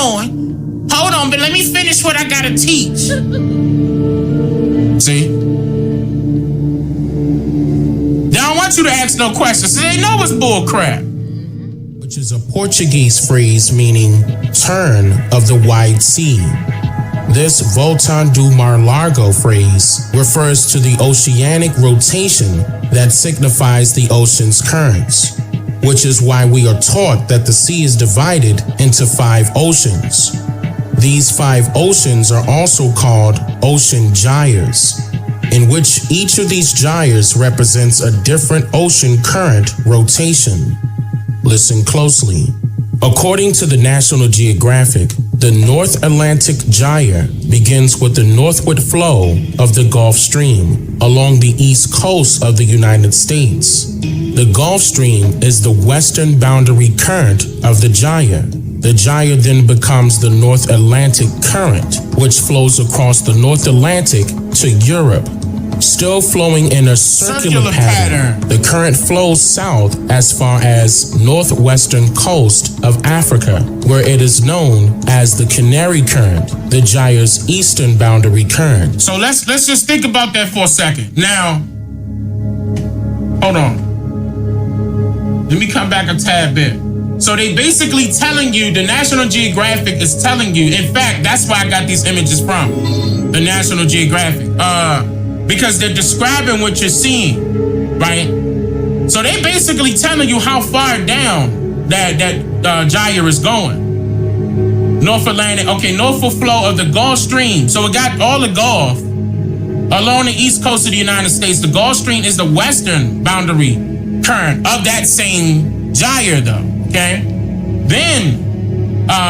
on, but let me finish what I got to teach. See? They don't want you to ask no questions, so they know it's bull crap. Which is a Portuguese phrase meaning turn of the wide sea. This volta do mar largo phrase refers to the oceanic rotation that signifies the ocean's currents, which is why we are taught that the sea is divided into 5 oceans. These 5 oceans are also called ocean gyres, in which each of these gyres represents a different ocean current rotation. Listen closely. According to the National Geographic, the North Atlantic Gyre begins with the northward flow of the Gulf Stream along the east coast of the United States. The Gulf Stream is the western boundary current of the gyre. The gyre then becomes the North Atlantic Current, which flows across the North Atlantic to Europe. Still flowing in a circular pattern, the current flows south as far as northwestern coast of Africa, where it is known as the Canary Current, the gyre's eastern boundary current. So let's just think about that for a second. Now, hold on. Let me come back a tad bit. So they basically telling you, the National Geographic is telling you, in fact, that's where I got these images from, the National Geographic. Because they're describing what you're seeing, right? So they basically telling you how far down that gyre is going. North Atlantic, okay, northward flow of the Gulf Stream. So it got all the Gulf along the east coast of the United States. The Gulf Stream is the western boundary current of that same gyre, though. Okay, then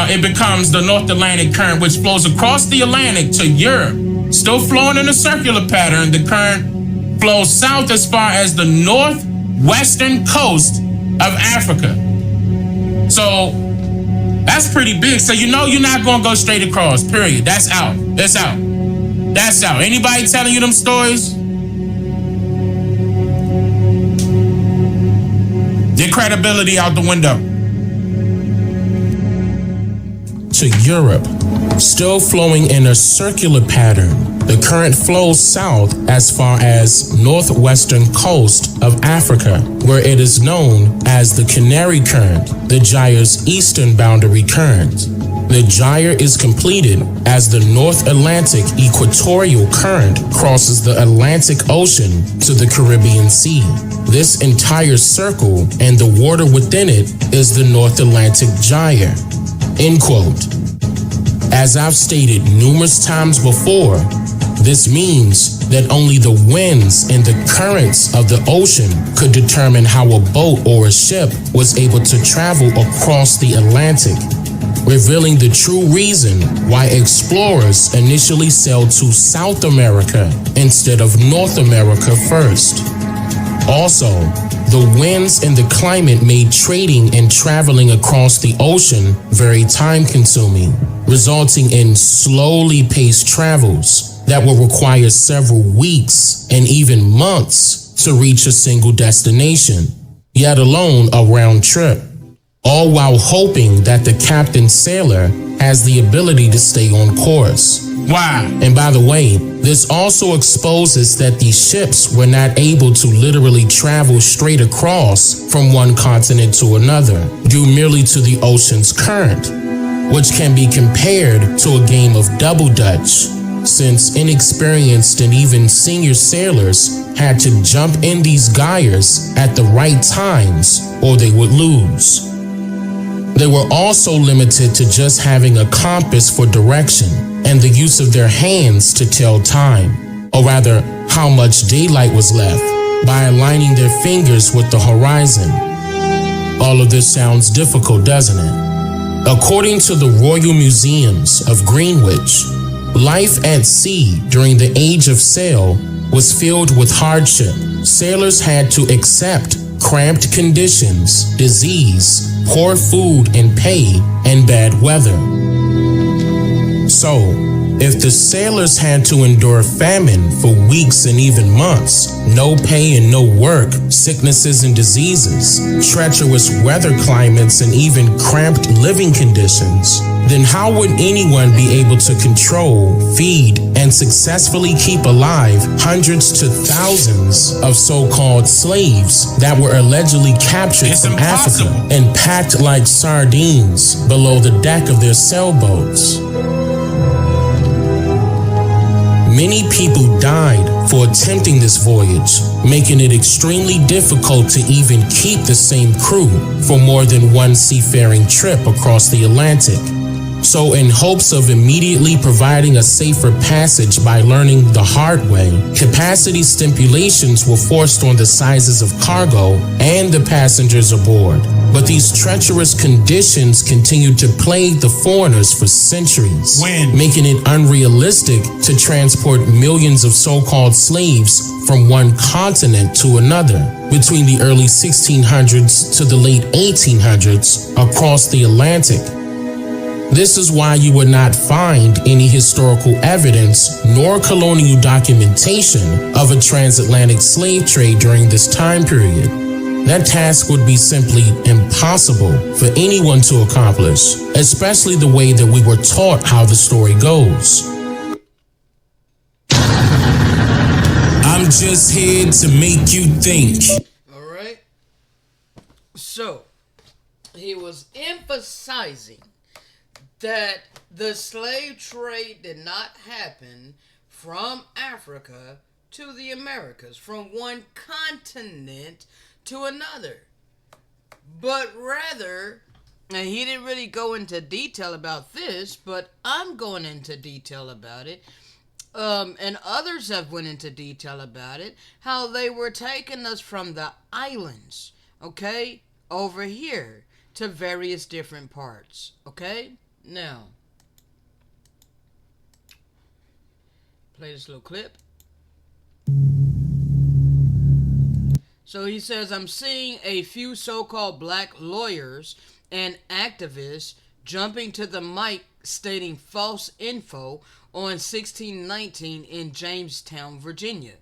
it becomes the North Atlantic current, which flows across the Atlantic to Europe, still flowing in a circular pattern. The current flows south as far as the northwestern coast of Africa. So that's pretty big. So you know you're not gonna go straight across. Period. That's out. That's out. That's out. Anybody telling you them stories? Their credibility out the window. To Europe, still flowing in a circular pattern. The current flows south as far as northwestern coast of Africa, where it is known as the Canary Current, the gyre's eastern boundary current. The gyre is completed as the North Atlantic equatorial current crosses the Atlantic Ocean to the Caribbean Sea. This entire circle and the water within it is the North Atlantic gyre. End quote. As I've stated numerous times before, this means that only the winds and the currents of the ocean could determine how a boat or a ship was able to travel across the Atlantic, revealing the true reason why explorers initially sailed to South America instead of North America first. Also, the winds and the climate made trading and traveling across the ocean very time-consuming, resulting in slowly paced travels that will require several weeks and even months to reach a single destination, yet alone a round trip, all while hoping that the captain sailor has the ability to stay on course. Why? And by the way, this also exposes that these ships were not able to literally travel straight across from one continent to another, due merely to the ocean's current, which can be compared to a game of double dutch, since inexperienced and even senior sailors had to jump in these gyres at the right times or they would lose. They were also limited to just having a compass for direction and the use of their hands to tell time, or rather, how much daylight was left, by aligning their fingers with the horizon. All of this sounds difficult, doesn't it? According to the Royal Museums of Greenwich, life at sea during the age of sail was filled with hardship. Sailors had to accept cramped conditions, disease, poor food and pay, and bad weather. So, if the sailors had to endure famine for weeks and even months, no pay and no work, sicknesses and diseases, treacherous weather climates, and even cramped living conditions, then how would anyone be able to control, feed, and successfully keep alive hundreds to thousands of so-called slaves that were allegedly captured from Africa and packed like sardines below the deck of their sailboats? Many people died for attempting this voyage, making it extremely difficult to even keep the same crew for more than one seafaring trip across the Atlantic. So in hopes of immediately providing a safer passage by learning the hard way, capacity stipulations were forced on the sizes of cargo and the passengers aboard. But these treacherous conditions continued to plague the foreigners for centuries, making it unrealistic to transport millions of so-called slaves from one continent to another between the early 1600s to the late 1800s across the Atlantic. This is why you would not find any historical evidence nor colonial documentation of a transatlantic slave trade during this time period. That task would be simply impossible for anyone to accomplish, especially the way that we were taught how the story goes. I'm just here to make you think. All right. So, he was emphasizing that the slave trade did not happen from Africa to the Americas, from one continent to another. but rather, and he didn't really go into detail about this, but I'm going into detail about it. And others have went into detail about it, how they were taking us from the islands, okay, over here to various different parts, okay? Now, play this little clip. So he says, I'm seeing a few so-called black lawyers and activists jumping to the mic stating false info on 1619 in Jamestown, Virginia.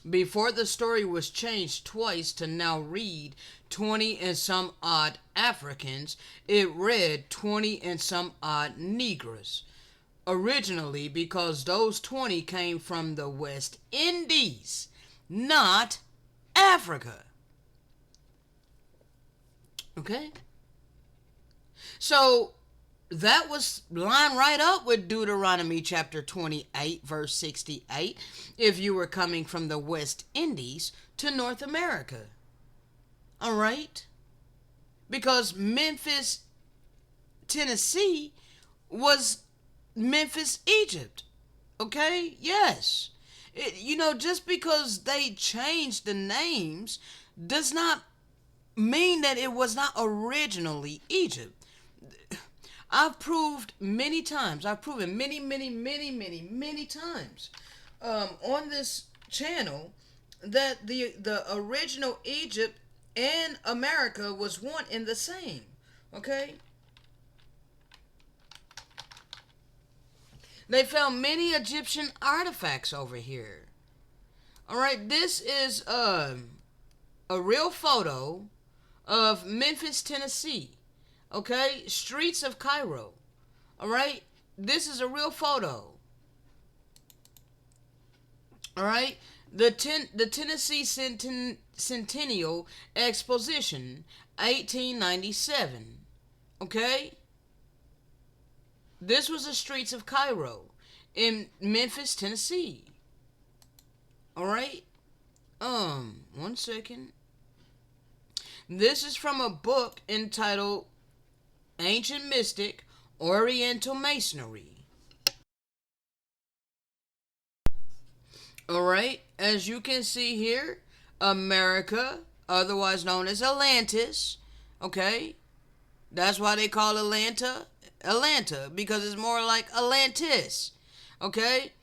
Before the story was changed twice to now read 20 and some odd Africans, it read 20 and some odd Negroes. Originally, because those 20 came from the West Indies, not Africa. Okay? So that was lined right up with Deuteronomy chapter 28, verse 68, if you were coming from the West Indies to North America. All right? Because Memphis, Tennessee was Memphis, Egypt. Okay? Yes. Just because they changed the names does not mean that it was not originally Egypt. I've proved many times, I've proven many times on this channel that the original Egypt and America was one and the same. Okay? They found many Egyptian artifacts over here. All right, this is a real photo of Memphis, Tennessee. Okay, streets of Cairo. All right, this is a real photo. All right, the Tennessee Centennial Exposition, 1897. Okay. This was the streets of Cairo in Memphis, Tennessee. All right. 1 second. This is from a book entitled Ancient Mystic Oriental Masonry. All right. As you can see here, America, otherwise known as Atlantis. Okay. That's why they call Atlanta, because it's more like Atlantis. Okay?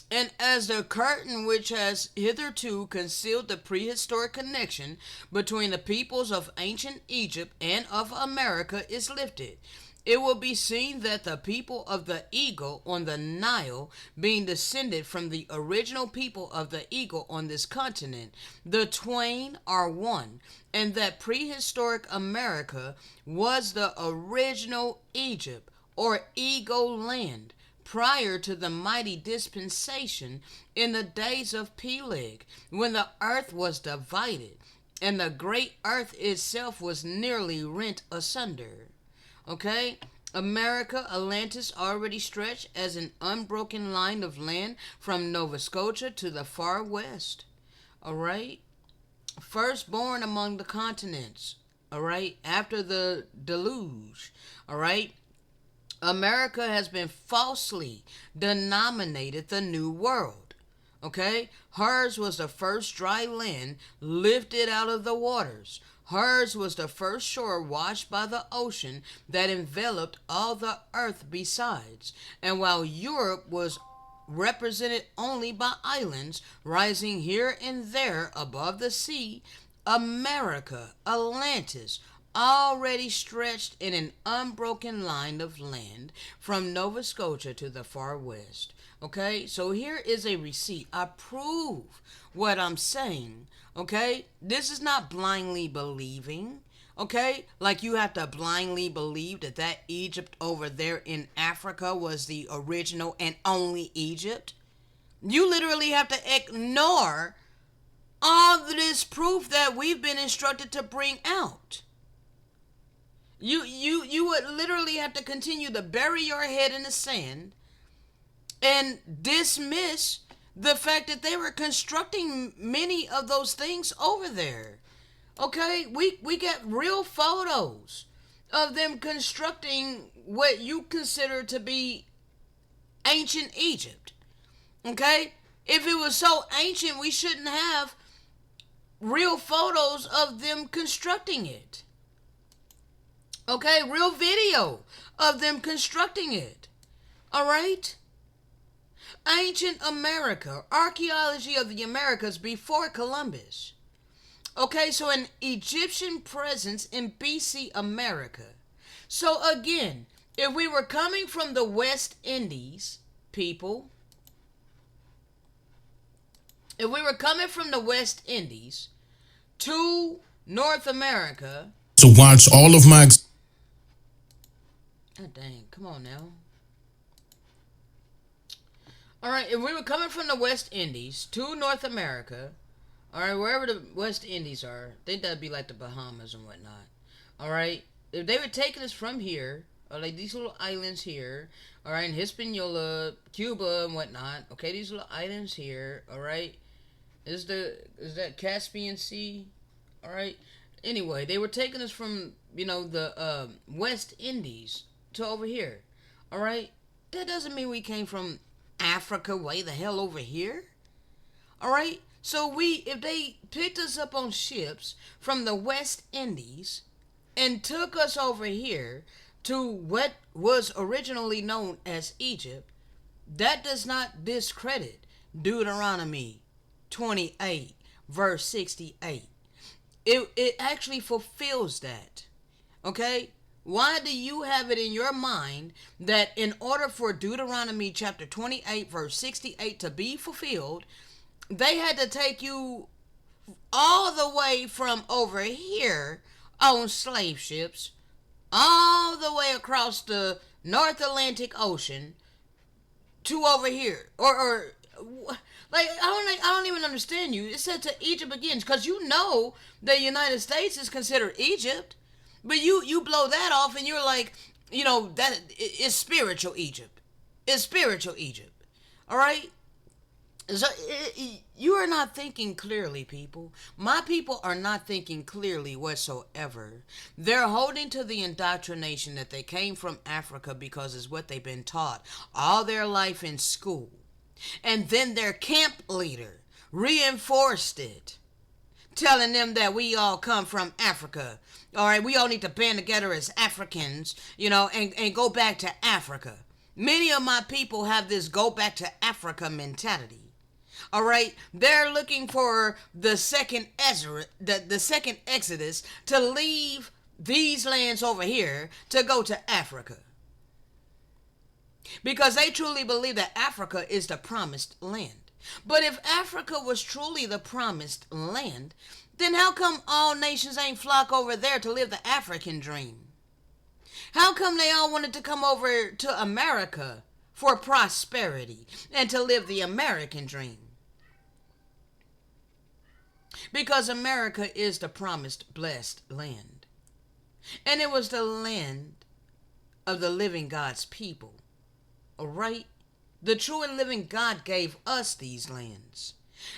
And as the curtain which has hitherto concealed the prehistoric connection between the peoples of ancient Egypt and of America is lifted, it will be seen that the people of the Eagle on the Nile, being descended from the original people of the Eagle on this continent, the twain are one, and that prehistoric America was the original Egypt, or Eagle land, prior to the mighty dispensation in the days of Peleg, when the earth was divided, and the great earth itself was nearly rent asunder. Okay? America, Atlantis already stretched as an unbroken line of land from Nova Scotia to the far west. Alright? Firstborn among the continents. Alright? After the deluge. Alright? America has been falsely denominated the New World. Okay? Hers was the first dry land lifted out of the waters. Hers was the first shore washed by the ocean that enveloped all the earth besides. And while Europe was represented only by islands rising here and there above the sea, America, Atlantis, already stretched in an unbroken line of land from Nova Scotia to the far west. Okay, so here is a receipt. I prove what I'm saying. Okay, this is not blindly believing. Okay, like you have to blindly believe that Egypt over there in Africa was the original and only Egypt. You literally have to ignore all this proof that we've been instructed to bring out. You would literally have to continue to bury your head in the sand and dismiss the fact that they were constructing many of those things over there. Okay, we get real photos of them constructing what you consider to be ancient Egypt. Okay? If it was so ancient, we shouldn't have real photos of them constructing it. Okay? Real video of them constructing it. All right? Ancient America, archaeology of the Americas before Columbus. Okay, so an Egyptian presence in BC America. So again, if we were coming from the West Indies, people, if we were coming from the West Indies to North America. To watch all of my. Oh, dang, come on now. All right, if we were coming from the West Indies to North America, all right, wherever the West Indies are, I think that'd be like the Bahamas and whatnot. All right, if they were taking us from here, or like these little islands here, all right, in Hispaniola, Cuba and whatnot. Okay, these little islands here. All right, is that Caspian Sea? All right. Anyway, they were taking us from the West Indies to over here. All right, that doesn't mean we came from Africa way the hell over here. All right. So if they picked us up on ships from the West Indies and took us over here to what was originally known as Egypt, that does not discredit Deuteronomy 28 verse 68. It actually fulfills that. Okay? Why do you have it in your mind that in order for Deuteronomy chapter 28 verse 68 to be fulfilled, they had to take you all the way from over here on slave ships, all the way across the North Atlantic Ocean to over here, or like I don't even understand you. It said to Egypt again, because you know the United States is considered Egypt, but you blow that off and you're like, that it's spiritual Egypt. It's spiritual Egypt. All right. So you are not thinking clearly, people. My people are not thinking clearly whatsoever. They're holding to the indoctrination that they came from Africa because it's what they've been taught all their life in school. And then their camp leader reinforced it, telling them that we all come from Africa. All right, we all need to band together as Africans, and go back to Africa. Many of my people have this go back to Africa mentality. All right, they're looking for the second the second Exodus to leave these lands over here to go to Africa, because they truly believe that Africa is the promised land. But if Africa was truly the promised land, then how come all nations ain't flock over there to live the African dream? How come they all wanted to come over to America for prosperity and to live the American dream? Because America is the promised blessed land. And it was the land of the living God's people. All right? The true and living God gave us these lands.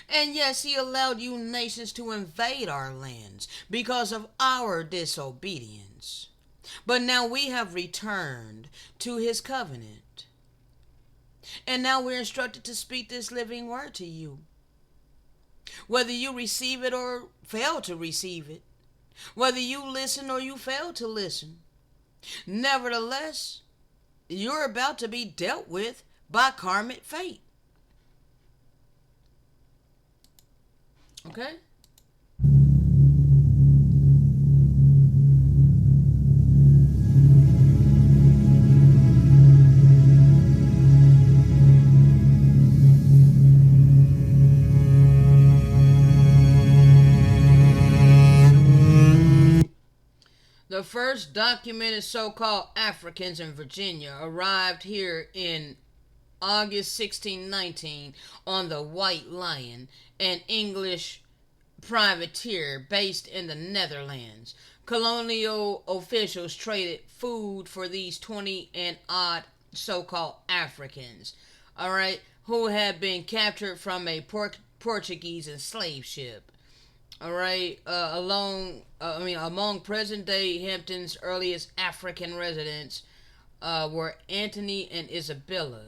And yes, he allowed you nations to invade our lands because of our disobedience. But now we have returned to his covenant. And now we're instructed to speak this living word to you. Whether you receive it or fail to receive it, whether you listen or you fail to listen, nevertheless, you're about to be dealt with by karmic fate. Okay? The first documented so-called Africans in Virginia arrived here in August 1619 on the White Lion, an English privateer based in the Netherlands. Colonial officials traded food for these 20 and odd so-called Africans, who had been captured from a Portuguese enslaved ship. All right, among present-day Hampton's earliest African residents were Anthony and Isabella.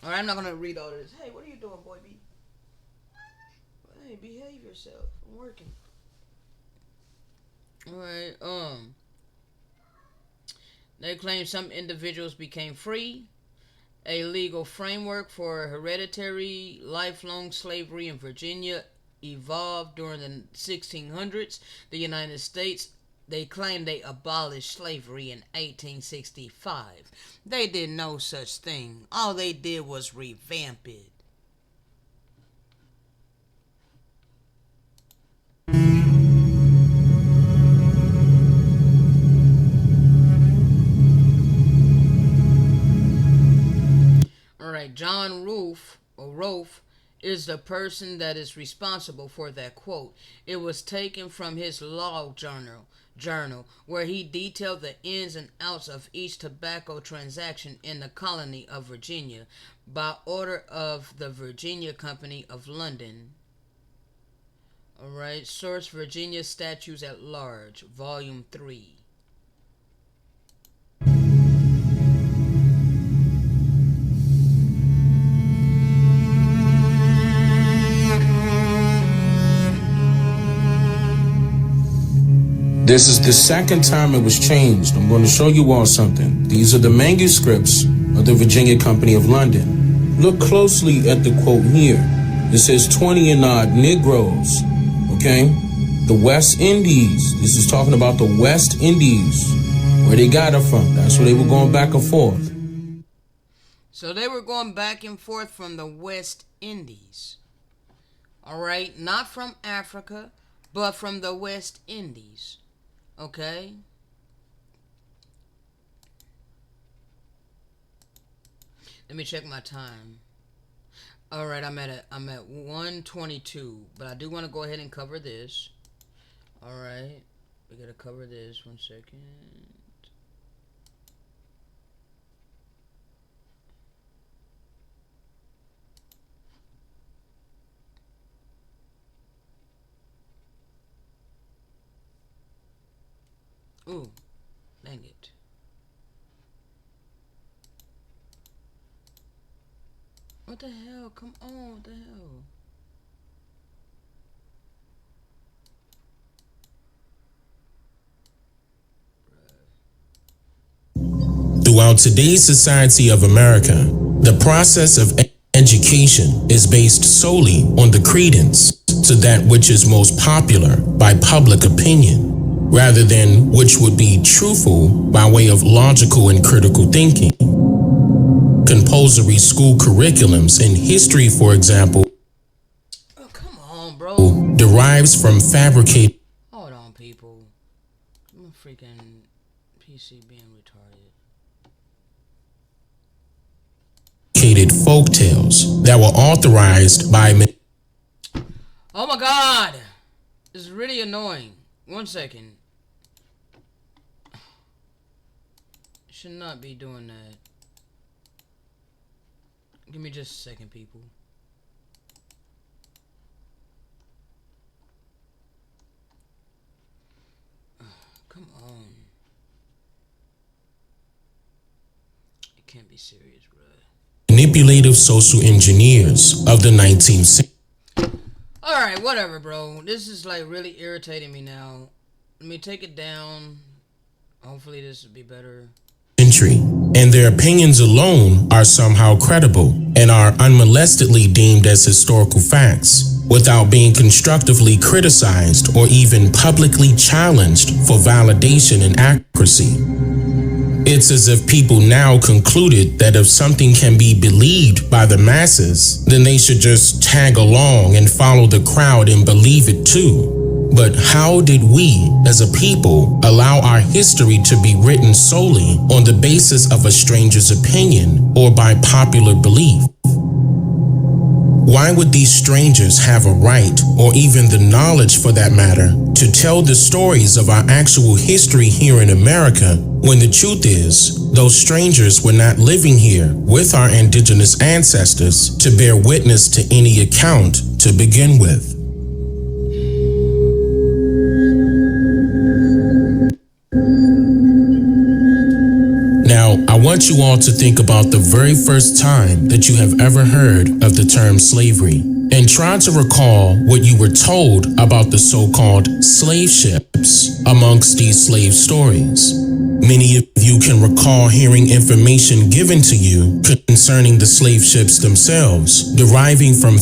All right, I'm not gonna read all this. Hey, what are you doing, boy? Hey, behave yourself. I'm working. All right. They claim some individuals became free. A legal framework for hereditary lifelong slavery in Virginia evolved during the 1600s. The United States, they claim they abolished slavery in 1865. They did no such thing. All they did was revamp it. All right, John Rolfe is the person that is responsible for that quote. It was taken from his law journal where he detailed the ins and outs of each tobacco transaction in the colony of Virginia by order of the Virginia Company of London. All right, source Virginia Statutes at Large, Volume 3. This is the second time it was changed. I'm going to show you all something. These are the manuscripts of the Virginia Company of London. Look closely at the quote here. It says 20 and odd Negroes, okay? The West Indies. This is talking about the West Indies, where they got it from. That's where they were going back and forth. So they were going back and forth from the West Indies. All right? Not from Africa, but from the West Indies. Okay? Let me check my time. All right, I'm at 1:22, but I do want to go ahead and cover this. All right, we gotta cover this. 1 second. Ooh, dang it. What the hell? Come on, what the hell? Throughout today's society of America, the process of education is based solely on the credence to that which is most popular by public opinion, rather than which would be truthful by way of logical and critical thinking. Compulsory school curriculums in history, for example, Oh, come on, bro. derives from fabricated Hold on, people. My freaking PC being retarded. folk tales that were authorized by Oh my god! This is really annoying. 1 second. Should not be doing that. Give me just a second, people. Come on. It can't be serious, bro. manipulative social engineers of the 19th century. Alright, whatever, bro. This is like really irritating me now. Let me take it down. Hopefully this will be better. And their opinions alone are somehow credible and are unmolestedly deemed as historical facts without being constructively criticized or even publicly challenged for validation and accuracy. It's as if people now concluded that if something can be believed by the masses, then they should just tag along and follow the crowd and believe it too. But how did we, as a people, allow our history to be written solely on the basis of a stranger's opinion or by popular belief? Why would these strangers have a right, or even the knowledge for that matter, to tell the stories of our actual history here in America, when the truth is, those strangers were not living here with our indigenous ancestors to bear witness to any account to begin with? Now, I want you all to think about the very first time that you have ever heard of the term slavery, and try to recall what you were told about the so-called slave ships amongst these slave stories. Many of you can recall hearing information given to you concerning the slave ships themselves, deriving from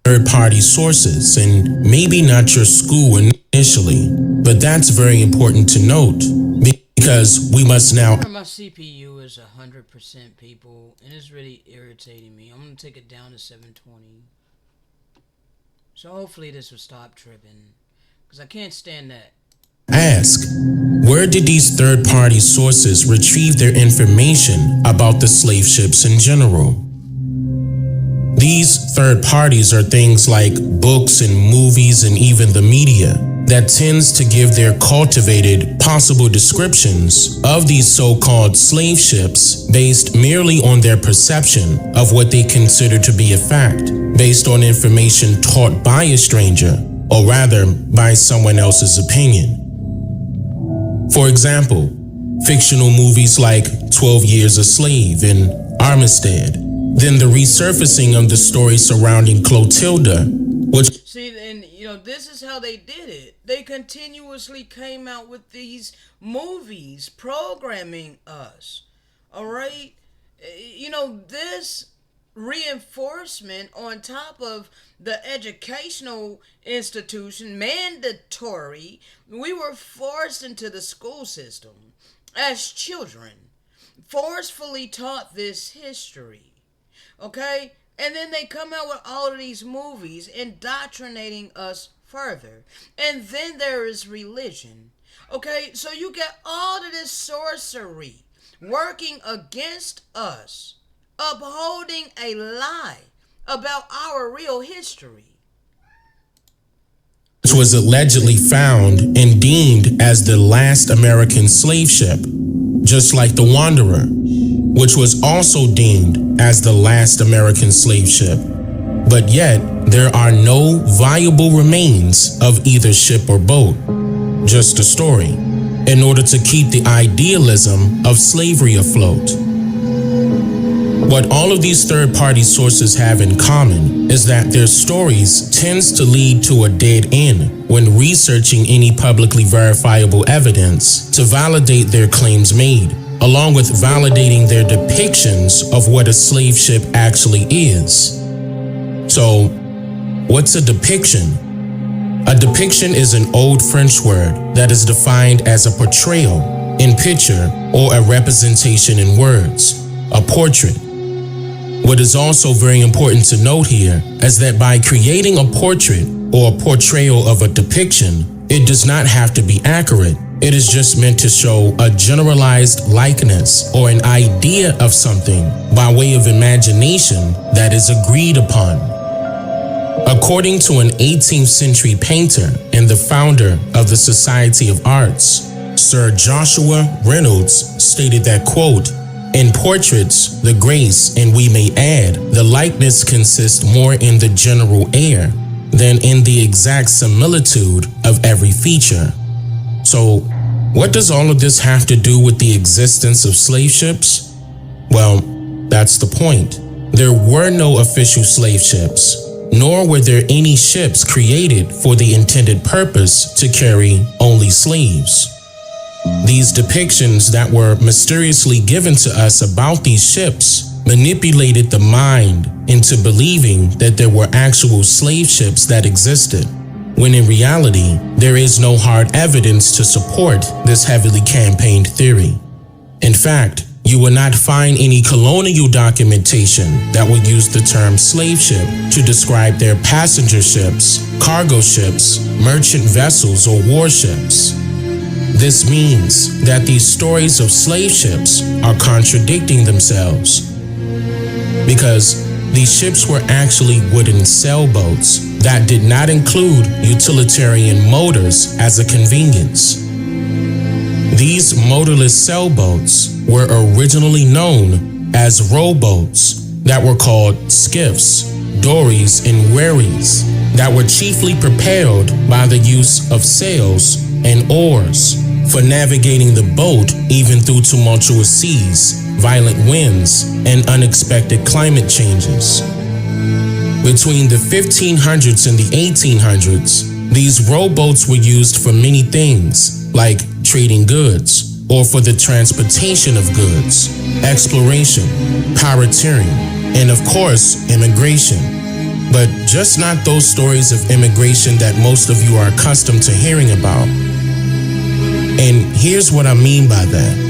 third-party sources, and maybe not your school initially, but that's very important to note, because we must now... My CPU is 100%, people, and it's really irritating me. I'm going to take it down to 720. So hopefully this will stop tripping, because I can't stand that. Ask, where did these third-party sources retrieve their information about the slave ships in general? These third parties are things like books and movies and even the media that tends to give their cultivated possible descriptions of these so-called slave ships based merely on their perception of what they consider to be a fact, based on information taught by a stranger, or rather by someone else's opinion. For example, fictional movies like 12 Years a Slave and Armistead, then the resurfacing of the story surrounding Clotilda, which... See, and this is how they did it. They continuously came out with these movies programming us. All right? This reinforcement on top of the educational institution, mandatory, we were forced into the school system as children, forcefully taught this history. Okay? And then they come out with all of these movies indoctrinating us further. And then there is religion. Okay? So you get all of this sorcery working against us, upholding a lie about our real history. Which was allegedly found and deemed as the last American slave ship, just like the Wanderer, which was also deemed as the last American slave ship. But yet, there are no viable remains of either ship or boat, just a story, in order to keep the idealism of slavery afloat. What all of these third-party sources have in common is that their stories tends to lead to a dead end when researching any publicly verifiable evidence to validate their claims made, along with validating their depictions of what a slave ship actually is. So, what's a depiction? A depiction is an old French word that is defined as a portrayal in picture or a representation in words, a portrait. What is also very important to note here is that by creating a portrait or a portrayal of a depiction, it does not have to be accurate. It is just meant to show a generalized likeness or an idea of something by way of imagination that is agreed upon. According to an 18th century painter and the founder of the Society of Arts, Sir Joshua Reynolds stated that, quote, "In portraits, the grace, and we may add, the likeness consists more in the general air than in the exact similitude of every feature." So, what does all of this have to do with the existence of slave ships? Well, that's the point. There were no official slave ships, nor were there any ships created for the intended purpose to carry only slaves. These depictions that were mysteriously given to us about these ships manipulated the mind into believing that there were actual slave ships that existed, when in reality, there is no hard evidence to support this heavily campaigned theory. In fact, you will not find any colonial documentation that would use the term slave ship to describe their passenger ships, cargo ships, merchant vessels, or warships. This means that these stories of slave ships are contradicting themselves, because these ships were actually wooden sailboats that did not include utilitarian motors as a convenience. These motorless sailboats were originally known as rowboats that were called skiffs, dories, and wherries that were chiefly propelled by the use of sails and oars, for navigating the boat even through tumultuous seas, violent winds, and unexpected climate changes. Between the 1500s and the 1800s, these rowboats were used for many things, like trading goods, or for the transportation of goods, exploration, pirateering, and of course, immigration. But just not those stories of immigration that most of you are accustomed to hearing about. And here's what I mean by that.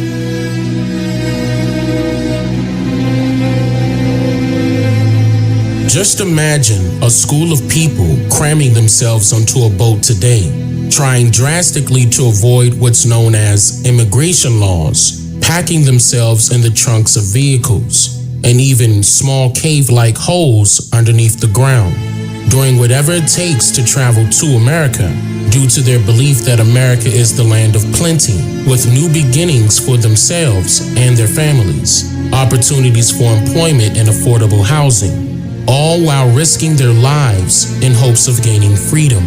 Just imagine a school of people cramming themselves onto a boat today, trying drastically to avoid what's known as immigration laws, packing themselves in the trunks of vehicles, and even small cave-like holes underneath the ground, doing whatever it takes to travel to America, due to their belief that America is the land of plenty, with new beginnings for themselves and their families, opportunities for employment and affordable housing, all while risking their lives in hopes of gaining freedom.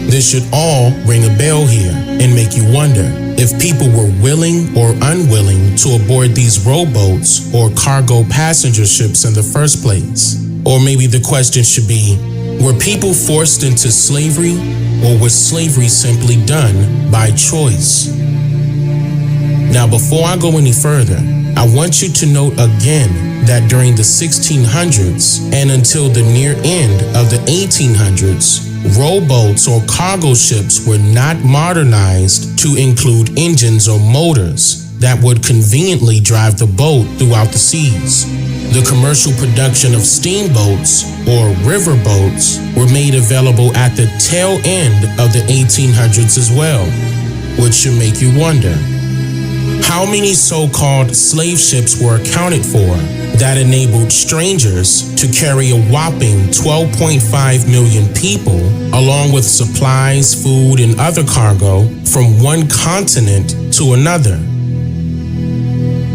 This should all ring a bell here and make you wonder if people were willing or unwilling to aboard these rowboats or cargo passenger ships in the first place. Or maybe the question should be, were people forced into slavery, or was slavery simply done by choice? Now, before I go any further, I want you to note again that during the 1600s and until the near end of the 1800s, rowboats or cargo ships were not modernized to include engines or motors that would conveniently drive the boat throughout the seas. The commercial production of steamboats or riverboats were made available at the tail end of the 1800s as well, which should make you wonder, how many so-called slave ships were accounted for that enabled strangers to carry a whopping 12.5 million people, along with supplies, food, and other cargo from one continent to another?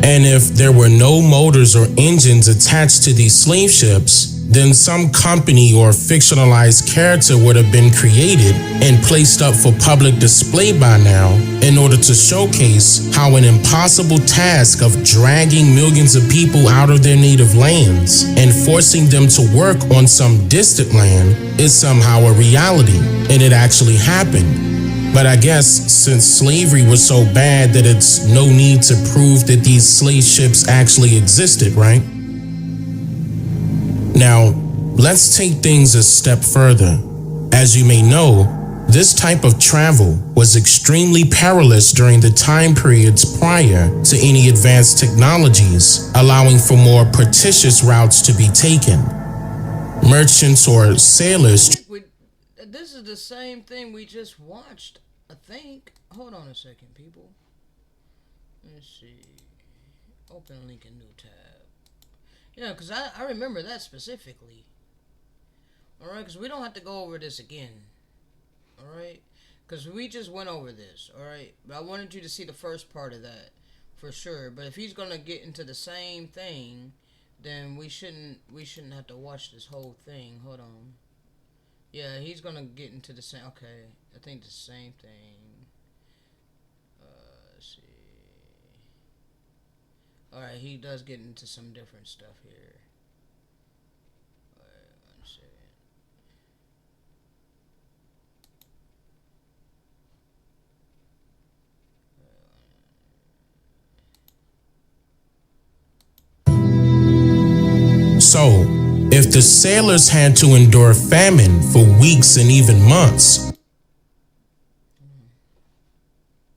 And if there were no motors or engines attached to these slave ships, then some company or fictionalized character would have been created and placed up for public display by now in order to showcase how an impossible task of dragging millions of people out of their native lands and forcing them to work on some distant land is somehow a reality, and it actually happened. But I guess since slavery was so bad that it's no need to prove that these slave ships actually existed, right? Now, let's take things a step further. As you may know, this type of travel was extremely perilous during the time periods prior to any advanced technologies, allowing for more pretentious routes to be taken. Merchants or sailors. This is the same thing we just watched, I think. Hold on a second, people. Let's see. Open link in new tab. Yeah, because I remember that specifically. Alright, because we don't have to go over this again. Alright? Because we just went over this. Alright? But I wanted you to see the first part of that. For sure. But if he's going to get into the same thing, then we shouldn't have to watch this whole thing. Hold on. Yeah, he's going to get into the same... Okay. I think the same thing. Let's see. Alright, he does get into some different stuff here. Alright, 1 second. So, if the sailors had to endure famine for weeks and even months,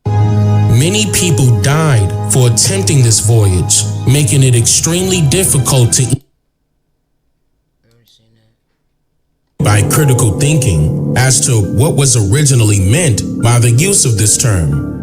many people died for attempting this voyage, making it extremely difficult to eat by critical thinking as to what was originally meant by the use of this term.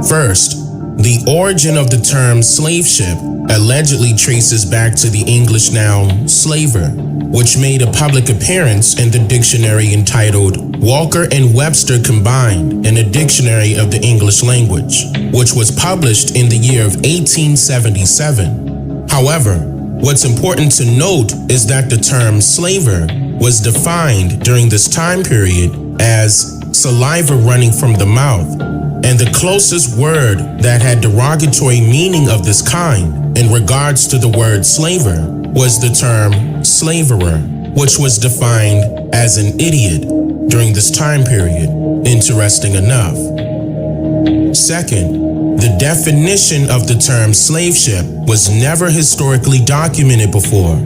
First, the origin of the term slave ship allegedly traces back to the English noun slaver, which made a public appearance in the dictionary entitled Walker and Webster Combined in a Dictionary of the English Language, which was published in the year of 1877. However, what's important to note is that the term slaver was defined during this time period as saliva running from the mouth, and the closest word that had derogatory meaning of this kind in regards to the word slaver was the term slaverer, which was defined as an idiot during this time period, interesting enough. Second, the definition of the term slave ship was never historically documented before.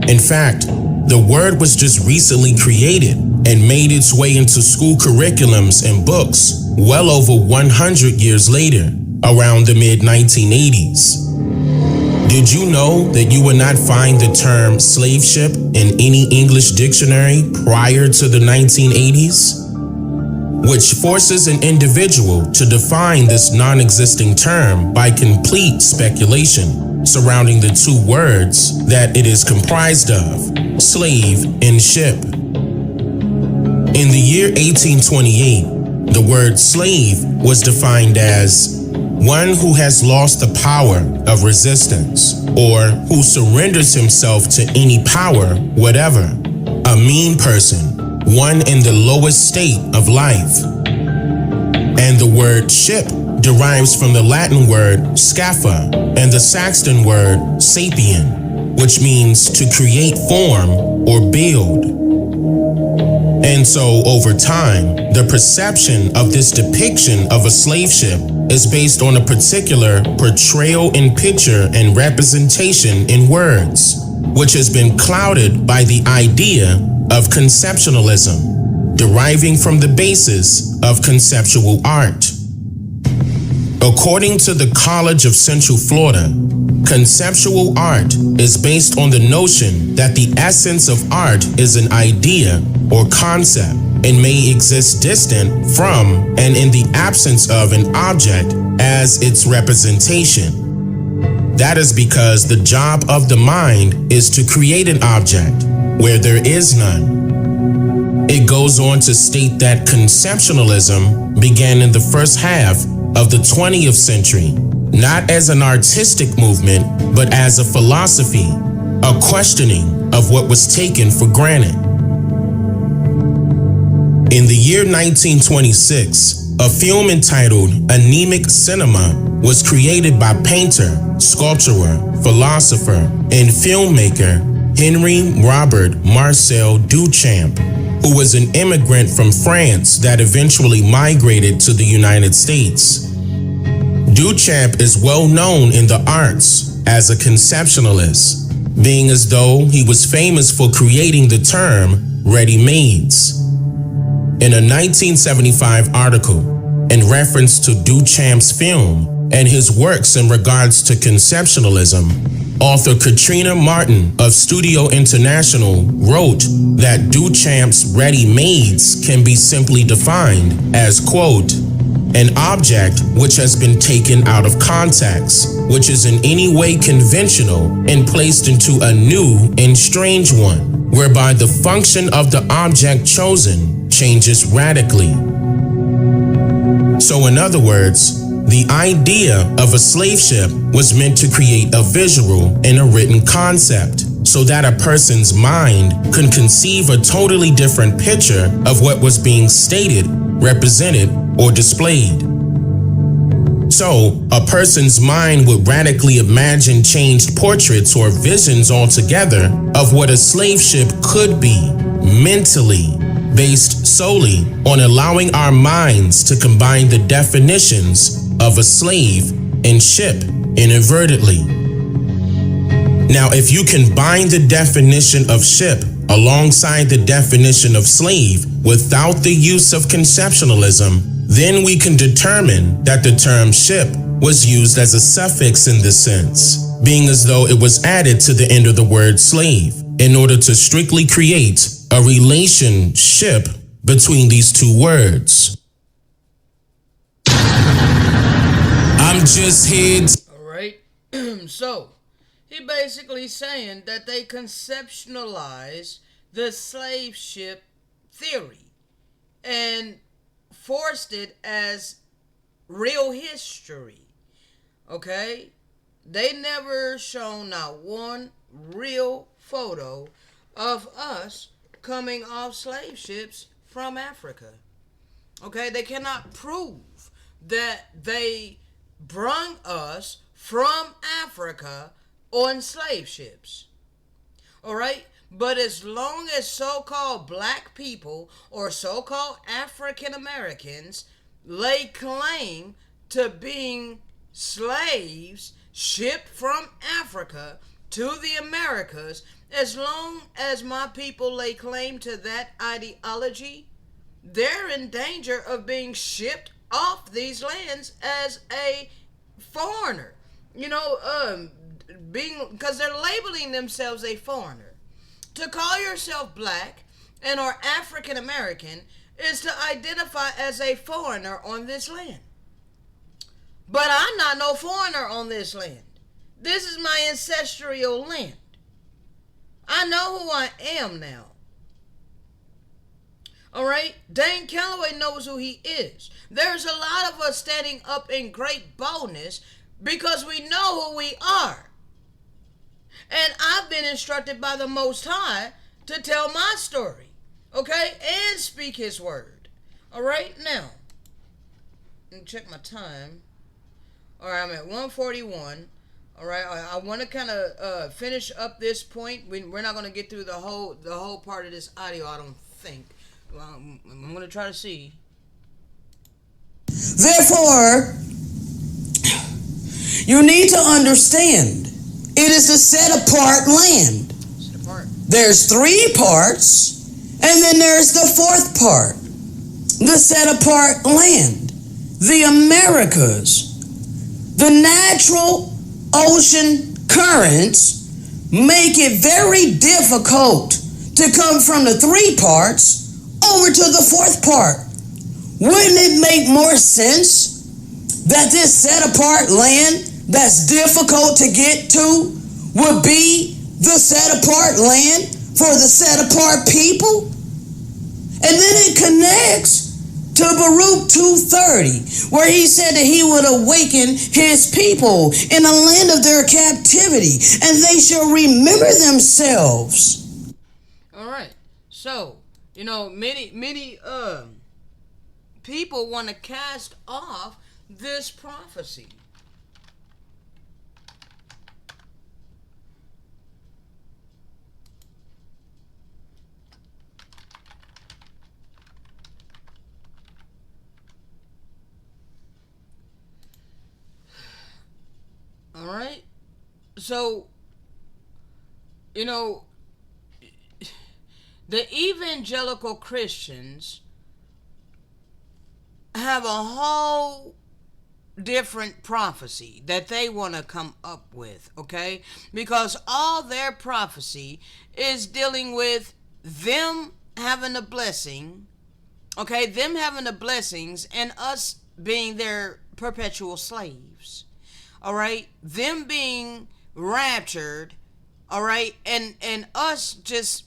In fact, the word was just recently created and made its way into school curriculums and books well over 100 years later, around the mid-1980s. Did you know that you would not find the term slave ship in any English dictionary prior to the 1980s? Which forces an individual to define this non-existing term by complete speculation surrounding the two words that it is comprised of, slave and ship. In the year 1828, the word slave was defined as one who has lost the power of resistance, or who surrenders himself to any power, whatever. A mean person, one in the lowest state of life. And the word ship derives from the Latin word scapha and the Saxon word sapien, which means to create form or build. And so, over time, the perception of this depiction of a slave ship is based on a particular portrayal in picture and representation in words, which has been clouded by the idea of conceptualism, deriving from the basis of conceptual art. According to the College of Central Florida, conceptual art is based on the notion that the essence of art is an idea or concept and may exist distant from and in the absence of an object as its representation. That is because the job of the mind is to create an object where there is none. It goes on to state that conceptualism began in the first half of the 20th century, not as an artistic movement, but as a philosophy, a questioning of what was taken for granted. In the year 1926, a film entitled Anemic Cinema was created by painter, sculptor, philosopher, and filmmaker Henry Robert Marcel Duchamp, who was an immigrant from France that eventually migrated to the United States. Duchamp is well known in the arts as a conceptualist, being as though he was famous for creating the term ready-mades. In a 1975 article in reference to Duchamp's film and his works in regards to conceptualism, author Katrina Martin of Studio International wrote that Duchamp's ready-mades can be simply defined as, quote, an object which has been taken out of context, which is in any way conventional and placed into a new and strange one, whereby the function of the object chosen changes radically. So in other words, the idea of a slave ship was meant to create a visual and a written concept so that a person's mind could conceive a totally different picture of what was being stated, represented, or displayed. So, a person's mind would radically imagine changed portraits or visions altogether of what a slave ship could be, mentally, based solely on allowing our minds to combine the definitions of a slave and ship inadvertently. Now, if you combine the definition of ship alongside the definition of slave without the use of conceptualism, then we can determine that the term ship was used as a suffix in this sense, being as though it was added to the end of the word slave in order to strictly create a relationship between these two words. I'm just here. All right. So, he basically saying that they conceptualize the slave ship theory and forced it as real history. Okay? They never shown not one real photo of us coming off slave ships from Africa. Okay, they cannot prove that they brung us from Africa on slave ships. All right? But as long as so called black people or so called African Americans lay claim to being slaves shipped from Africa to the Americas, as long as my people lay claim to that ideology, they're in danger of being shipped off these lands as a foreigner. You know, being because they're labeling themselves a foreigner. To call yourself black and or African American is to identify as a foreigner on this land. But I'm not no foreigner on this land. This is my ancestral land. I know who I am now. All right? Dane Calloway knows who he is. There's a lot of us standing up in great boldness because we know who we are. And I've been instructed by the Most High to tell my story, okay? And speak His word. All right? Now, let me check my time. All right, I'm at 141. All right, I want to kind of finish up this point. We're not going to get through the whole part of this audio, I don't think. Well, I'm going to try to see. Therefore, you need to understand it is the set apart land. Set apart. There's 3 parts, and then there's the 4th part. The set apart land. The Americas. The natural ocean currents make it very difficult to come from the 3 parts over to the 4th part. Wouldn't it make more sense that this set apart land that's difficult to get to would be the set apart land for the set apart people? And then it connects to Baruch 2:30, where he said that he would awaken his people in the land of their captivity, and they shall remember themselves. All right. So, you know, many people want to cast off this prophecy. All right. So, you know, the evangelical Christians have a whole different prophecy that they want to come up with, okay? Because all their prophecy is dealing with them having a blessing, okay? Them having the blessings and us being their perpetual slaves. All right, them being raptured, all right, and us just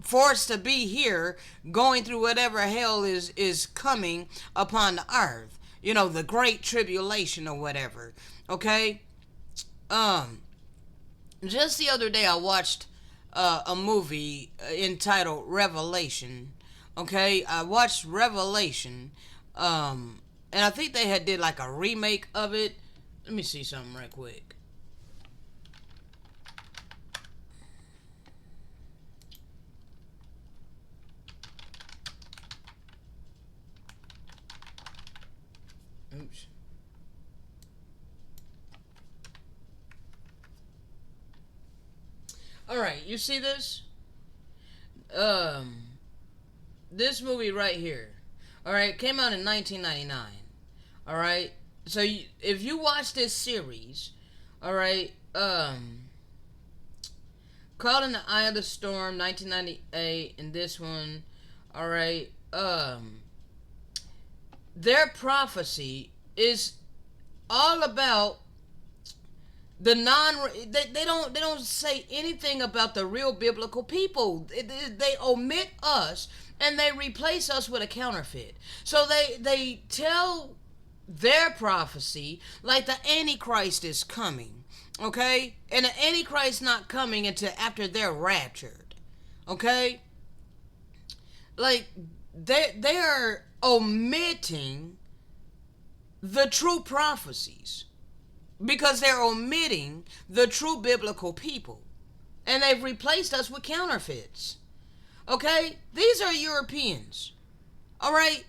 forced to be here, going through whatever hell is coming upon the earth. You know, the great tribulation or whatever. Okay, just the other day I watched a movie entitled Revelation. Okay, I watched Revelation, and I think they did like a remake of it. Let me see something right quick. Oops. All right, you see this? This movie right here. All right, came out in 1999. All right. So if you watch this series, all right, Caught in the Eye of the Storm, 1998, and this one, all right, their prophecy is all about the they don't say anything about the real biblical people. They omit us and they replace us with a counterfeit. So they tell their prophecy like the Antichrist is coming, okay? And the Antichrist not coming until after they're raptured, okay? Like they are omitting the true prophecies, because they're omitting the true biblical people, and they've replaced us with counterfeits. Okay? These are Europeans. All right?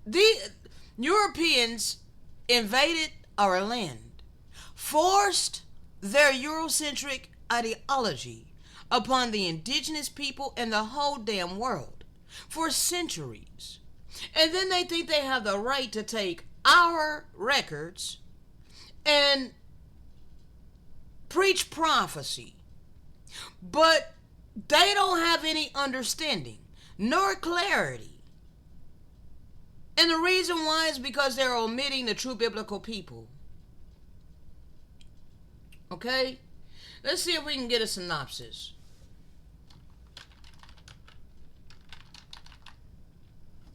The Europeans invaded our land, forced their Eurocentric ideology upon the indigenous people and the whole damn world for centuries. And then they think they have the right to take our records and preach prophecy. But they don't have any understanding nor clarity. And the reason why is because they're omitting the true biblical people. Okay? Let's see if we can get a synopsis.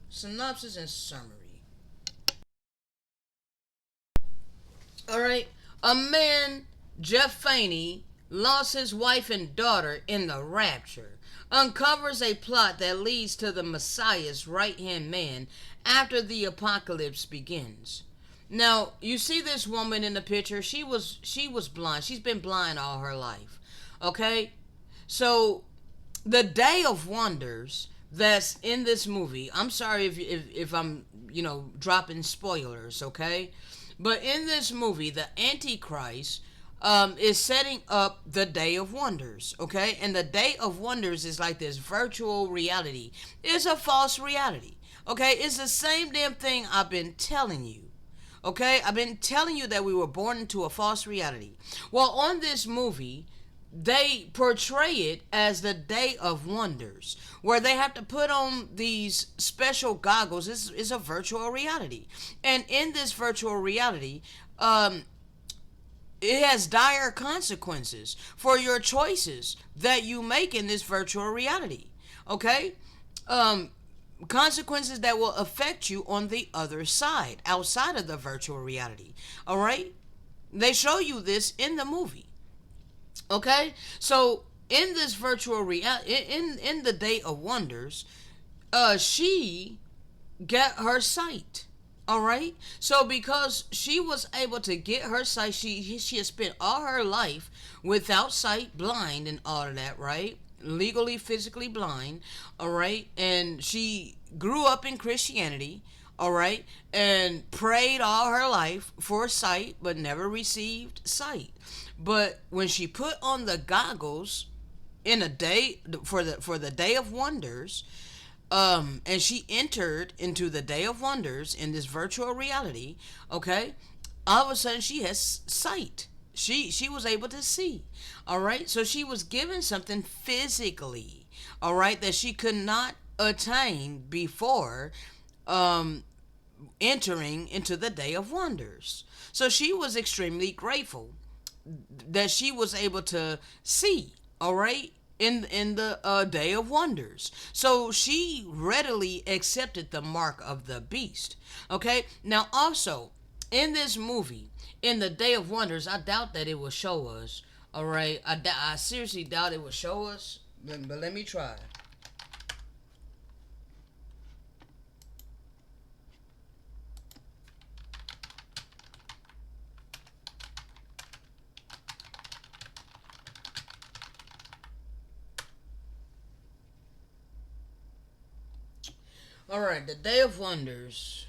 Synopsis and summary. Alright. A man, Jeff Faney, lost his wife and daughter in the rapture, uncovers a plot that leads to the Messiah's right-hand man after the apocalypse begins. Now, you see this woman in the picture, she was blind. She's been blind all her life. Okay? So, the Day of Wonders that's in this movie, I'm sorry if I'm, dropping spoilers, okay? But in this movie, the Antichrist is setting up the Day of Wonders, okay? And the Day of Wonders is like this virtual reality. It's a false reality, okay? It's the same damn thing I've been telling you, okay? I've been telling you that we were born into a false reality. Well, on this movie, they portray it as the Day of Wonders, where they have to put on these special goggles. This is a virtual reality. And in this virtual reality, it has dire consequences for your choices that you make in this virtual reality. Okay? Consequences that will affect you on the other side, outside of the virtual reality. All right? They show you this in the movie. Okay? So, in this virtual reality, in the Day of Wonders, she got her sight. All right. So because she was able to get her sight, she has spent all her life without sight, blind, and all of that, right? Legally, physically blind. All right. And she grew up in Christianity. All right. And prayed all her life for sight, but never received sight. But when she put on the goggles in a day for the Day of Wonders, and she entered into the Day of Wonders in this virtual reality, okay, all of a sudden she has sight. She was able to see. All right. So she was given something physically, all right, that she could not attain before entering into the Day of Wonders. So she was extremely grateful that she was able to see, all right, in the Day of Wonders. So she readily accepted the mark of the beast. Okay. Now also in this movie, in the Day of Wonders, I doubt that it will show us. All right. I seriously doubt it will show us. But let me try. Alright, the Day of Wonders.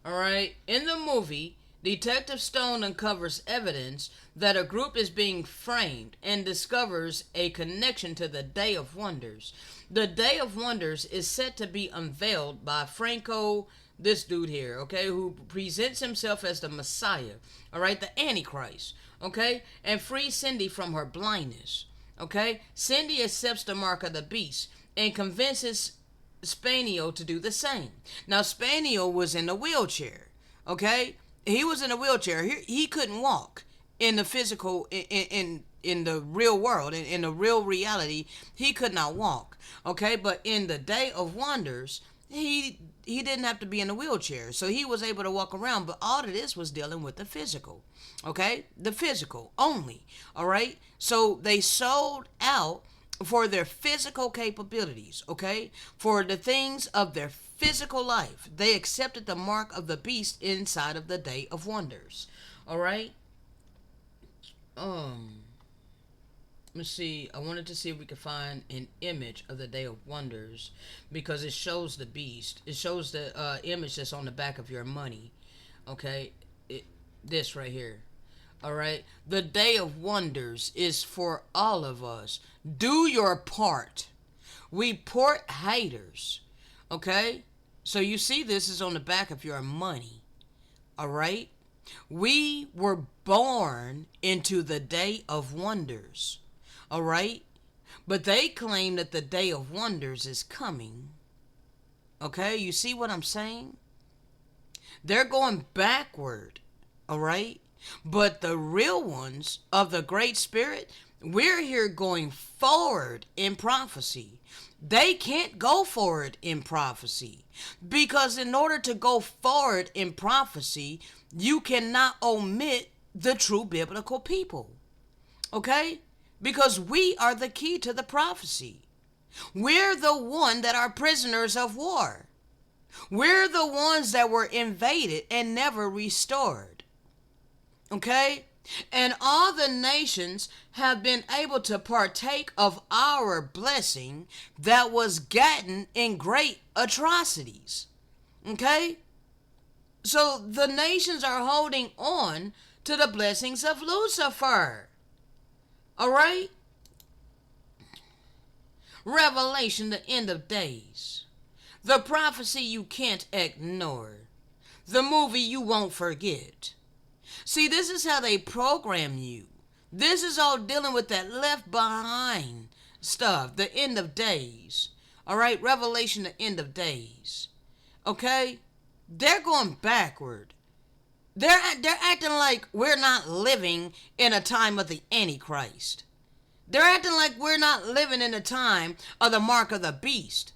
Alright, in the movie, Detective Stone uncovers evidence that a group is being framed and discovers a connection to the Day of Wonders. The Day of Wonders is set to be unveiled by Franco, this dude here, okay, who presents himself as the Messiah, alright, the Antichrist, okay, and frees Cindy from her blindness, okay. Cindy accepts the mark of the beast and convinces Spanio to do the same. Now Spanio was in a wheelchair, okay? He was in a wheelchair. He couldn't walk in the physical, in the real world, in the real reality. He could not walk, okay? But in the Day of Wonders, he didn't have to be in a wheelchair, so he was able to walk around. But all of this was dealing with the physical, okay? The physical only, all right? So they sold out for their physical capabilities, okay? For the things of their physical life. They accepted the mark of the beast inside of the Day of Wonders. All right? Let's see. I wanted to see if we could find an image of the Day of Wonders because it shows the beast. It shows the image that's on the back of your money. Okay? This right here. All right, the Day of Wonders is for all of us. Do your part. Report haters. Okay, so you see this is on the back of your money. All right, we were born into the Day of Wonders. All right, but they claim that the Day of Wonders is coming. Okay, you see what I'm saying? They're going backward. All right. But the real ones of the Great Spirit, we're here going forward in prophecy. They can't go forward in prophecy because in order to go forward in prophecy, you cannot omit the true biblical people. Okay? Because we are the key to the prophecy. We're the one that are prisoners of war. We're the ones that were invaded and never restored. Okay? And all the nations have been able to partake of our blessing that was gotten in great atrocities. Okay? So the nations are holding on to the blessings of Lucifer. All right? Revelation, the end of days. The prophecy you can't ignore. The movie you won't forget. See, this is how they program you. This is all dealing with that left behind stuff, the end of days. All right, Revelation, the end of days. Okay? They're going backward. They're acting like we're not living in a time of the Antichrist. They're acting like we're not living in a time of the mark of the beast.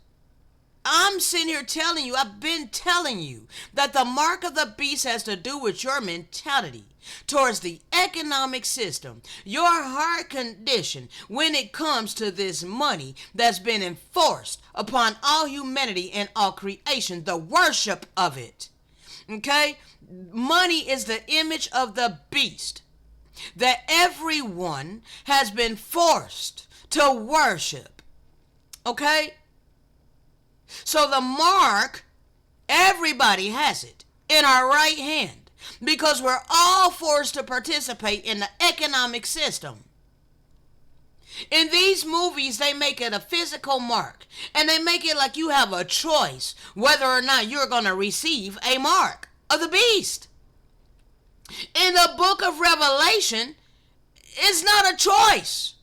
I'm sitting here telling you, I've been telling you that the mark of the beast has to do with your mentality towards the economic system, your heart condition when it comes to this money that's been enforced upon all humanity and all creation, the worship of it. Okay? Money is the image of the beast that everyone has been forced to worship. Okay? So the mark, everybody has it in our right hand because we're all forced to participate in the economic system. In these movies, they make it a physical mark and they make it like you have a choice whether or not you're going to receive a mark of the beast. In the book of Revelation, it's not a choice.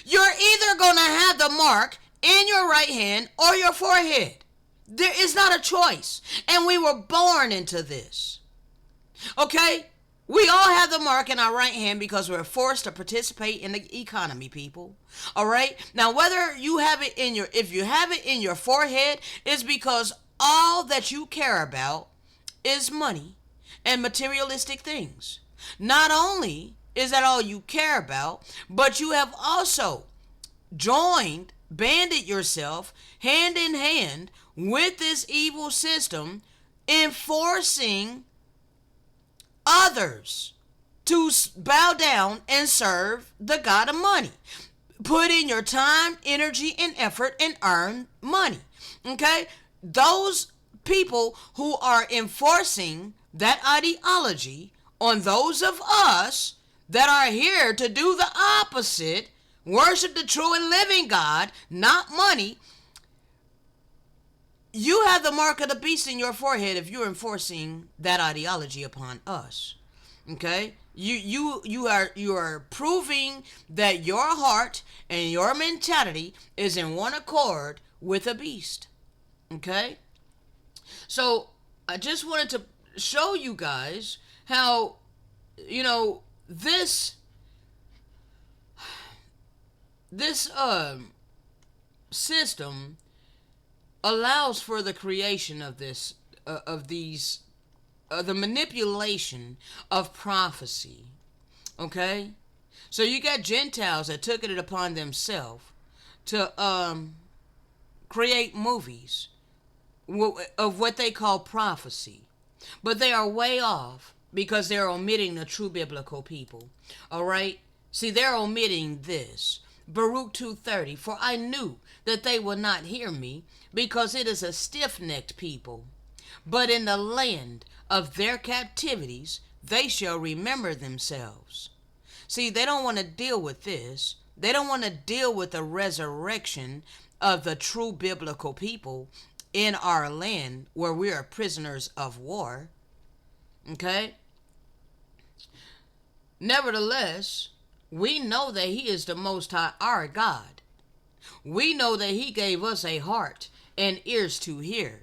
You're either going to have the mark in your right hand or your forehead. There is not a choice. And we were born into this. Okay? We all have the mark in our right hand because we're forced to participate in the economy, people. All right? Now, whether you have it in if you have it in your forehead, it's because all that you care about is money and materialistic things. Not only is that all you care about, but you have also banded yourself hand in hand with this evil system, enforcing others to bow down and serve the God of money. Put in your time, energy, and effort and earn money. Okay? Those people who are enforcing that ideology on those of us that are here to do the opposite, worship the true and living God, not money. You have the mark of the beast in your forehead if you're enforcing that ideology upon us. Okay? You are proving that your heart and your mentality is in one accord with a beast. Okay? So I just wanted to show you guys how, this system allows for the creation of the manipulation of prophecy. Okay? So you got Gentiles that took it upon themselves to create movies of what they call prophecy. But they are way off because they're omitting the true biblical people. All right? See, they're omitting this. Baruch 2:30, for I knew that they would not hear me, because it is a stiff-necked people. But in the land of their captivities they shall remember themselves. See, they don't want to deal with this. They don't want to deal with the resurrection of the true biblical people in our land where we are prisoners of war. Okay? Nevertheless, we know that He is the Most High, our God. We know that He gave us a heart and ears to hear.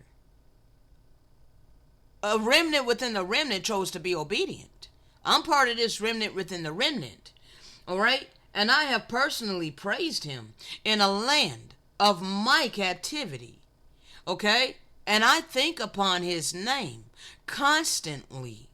A remnant within the remnant chose to be obedient. I'm part of this remnant within the remnant. All right? And I have personally praised Him in a land of my captivity. Okay? And I think upon His name constantly.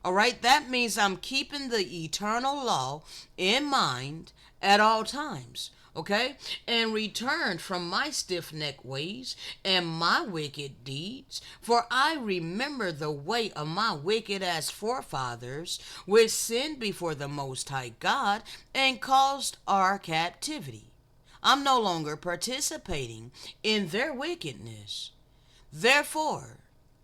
All right? That means I'm keeping the eternal law in mind at all times. Okay? And returned from my stiff-necked ways and my wicked deeds. For I remember the way of my wicked-ass forefathers, which sinned before the Most High God and caused our captivity. I'm no longer participating in their wickedness. Therefore,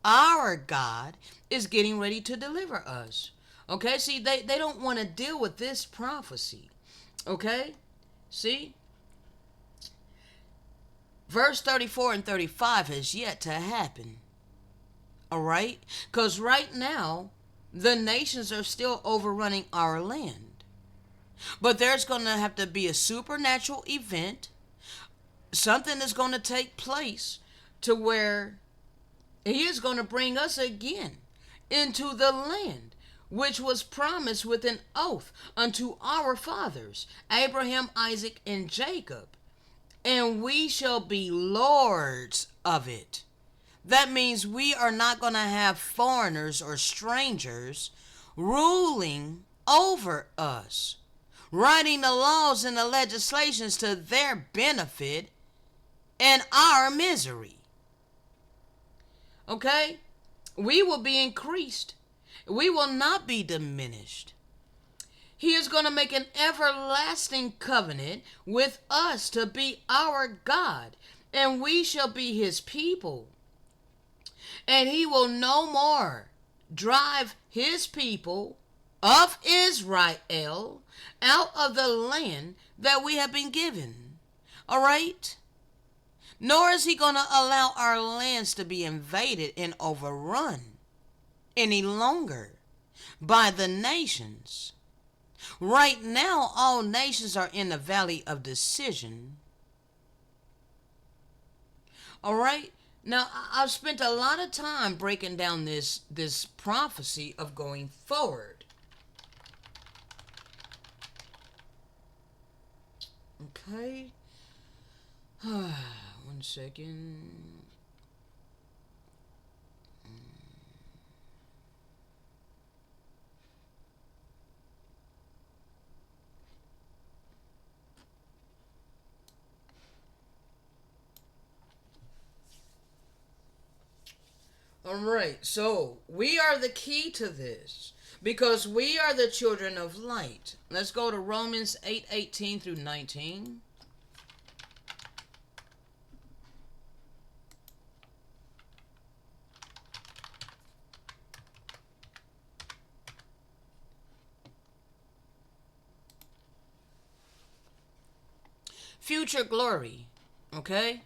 our God is getting ready to deliver us. Okay? See, they don't want to deal with this prophecy. Okay? See? Verse 34 and 35 has yet to happen. All right? Because right now, the nations are still overrunning our land. But there's going to have to be a supernatural event. Something is going to take place to where He is going to bring us again into the land which was promised with an oath unto our fathers, Abraham, Isaac, and Jacob. And we shall be lords of it. That means we are not going to have foreigners or strangers ruling over us, writing the laws and the legislations to their benefit and our misery. Okay? We will be increased. We will not be diminished. He is going to make an everlasting covenant with us to be our God, and we shall be His people. And He will no more drive His people of Israel out of the land that we have been given. All right? Nor is He going to allow our lands to be invaded and overrun any longer by the nations. Right now, all nations are in the valley of decision. All right? Now, I've spent a lot of time breaking down this prophecy of going forward. Okay? One second. All right, so we are the key to this because we are the children of light. Let's go to Romans 8:18 through 19. Future glory, okay?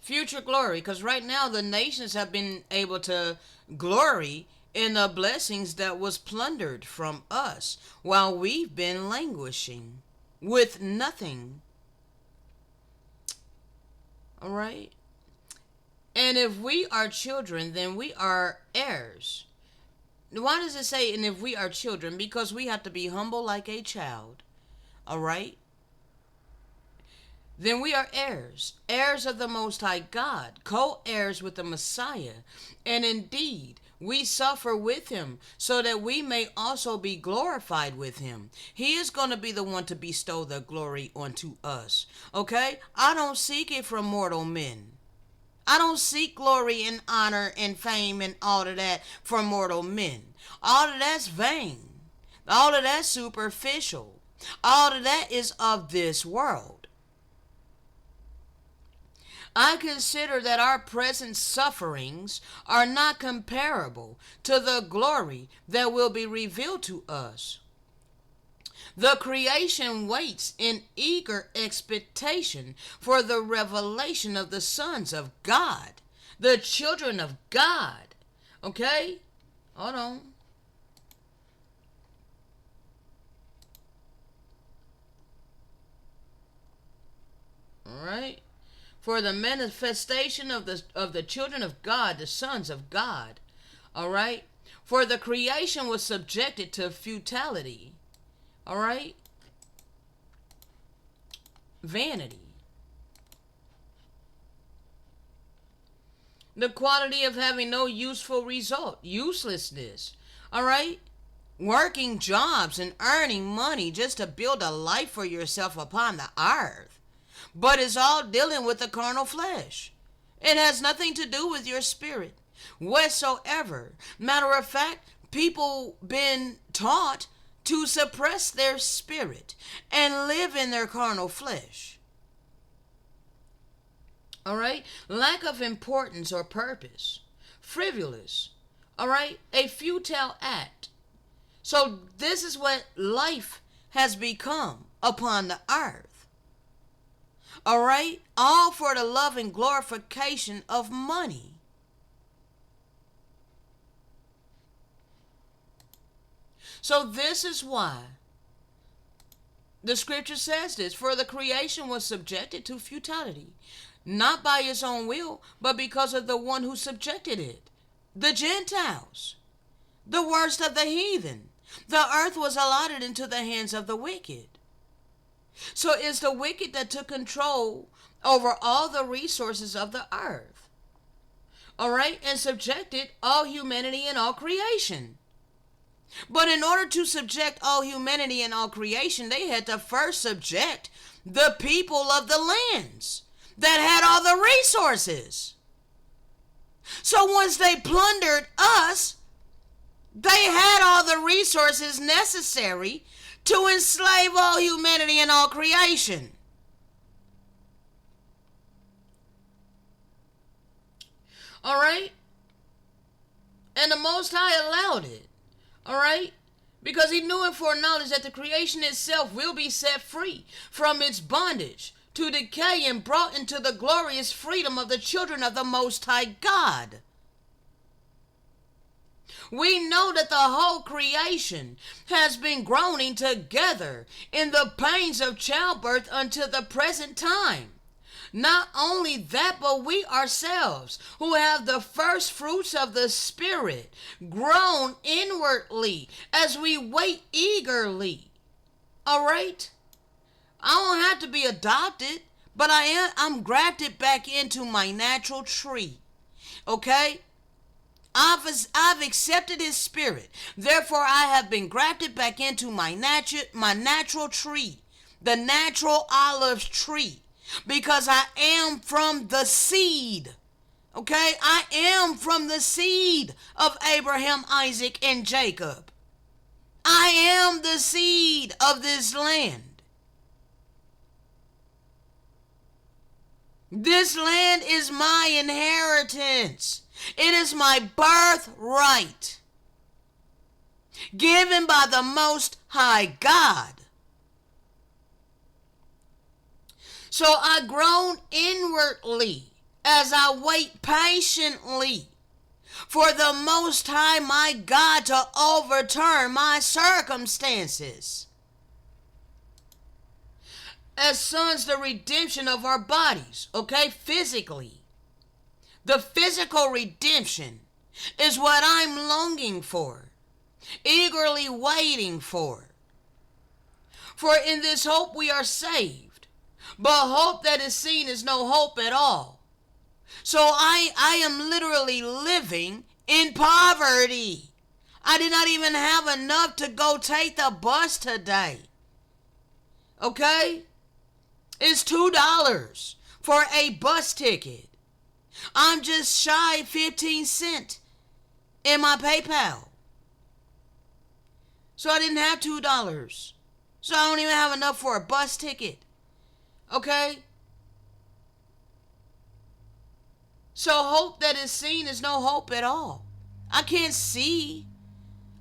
Future glory, because right now the nations have been able to glory in the blessings that was plundered from us while we've been languishing with nothing. All right? And if we are children, then we are heirs. Why does it say, and if we are children? Because we have to be humble like a child. All right? Then we are heirs, heirs of the Most High God, co-heirs with the Messiah. And indeed, We suffer with him so that we may also be glorified with him. He is going to be the one to bestow the glory onto us. Okay? I don't seek it from mortal men. I don't seek glory and honor and fame and all of that from mortal men. All of that's vain. All of that's superficial. All of that is of this world. I consider that our present sufferings are not comparable to the glory that will be revealed to us. The creation waits in eager expectation for the revelation of the sons of God, the children of God. Okay? Hold on. All right? For the manifestation of the children of God, the sons of God. All right? For the creation was subjected to futility. All right? Vanity. The quality of having no useful result. Uselessness. All right? Working jobs and earning money just to build a life for yourself upon the earth. But it's all dealing with the carnal flesh. It has nothing to do with your spirit whatsoever. Matter of fact, people been taught to suppress their spirit and live in their carnal flesh. All right? Lack of importance or purpose. Frivolous. All right? A futile act. So this is what life has become upon the earth. All right? All for the love and glorification of money. So this is why the scripture says this. For the creation was subjected to futility, not by its own will, but because of the one who subjected it. The Gentiles, the worst of the heathen. The earth was allotted into the hands of the wicked. So it's the wicked that took control over all the resources of the earth. All right? And subjected all humanity and all creation. But in order to subject all humanity and all creation, they had to first subject the people of the lands that had all the resources. So once they plundered us, they had all the resources necessary to enslave all humanity and all creation. All right? And the Most High allowed it. All right? Because he knew and foreknowledge that the creation itself will be set free from its bondage to decay and brought into the glorious freedom of the children of the Most High God. We know that the whole creation has been groaning together in the pains of childbirth until the present time. Not only that, but we ourselves, who have the first fruits of the Spirit, groan inwardly as we wait eagerly. All right? I don't have to be adopted, but I'm grafted back into my natural tree. Okay? I've accepted his spirit. Therefore, I have been grafted back into my natural tree, the natural olive tree, because I am from the seed. Okay? I am from the seed of Abraham, Isaac, and Jacob. I am the seed of this land. This land is my inheritance. It is my birthright, given by the Most High God. So I groan inwardly as I wait patiently for the Most High, my God, to overturn my circumstances. As sons, the redemption of our bodies, okay, physically. The physical redemption is what I'm longing for, eagerly waiting for. For in this hope we are saved, but hope that is seen is no hope at all. So I am literally living in poverty. I did not even have enough to go take the bus today. Okay? It's $2 for a bus ticket. I'm just shy 15 cents in my PayPal. So I didn't have $2. So I don't even have enough for a bus ticket. Okay? So hope that is seen is no hope at all. I can't see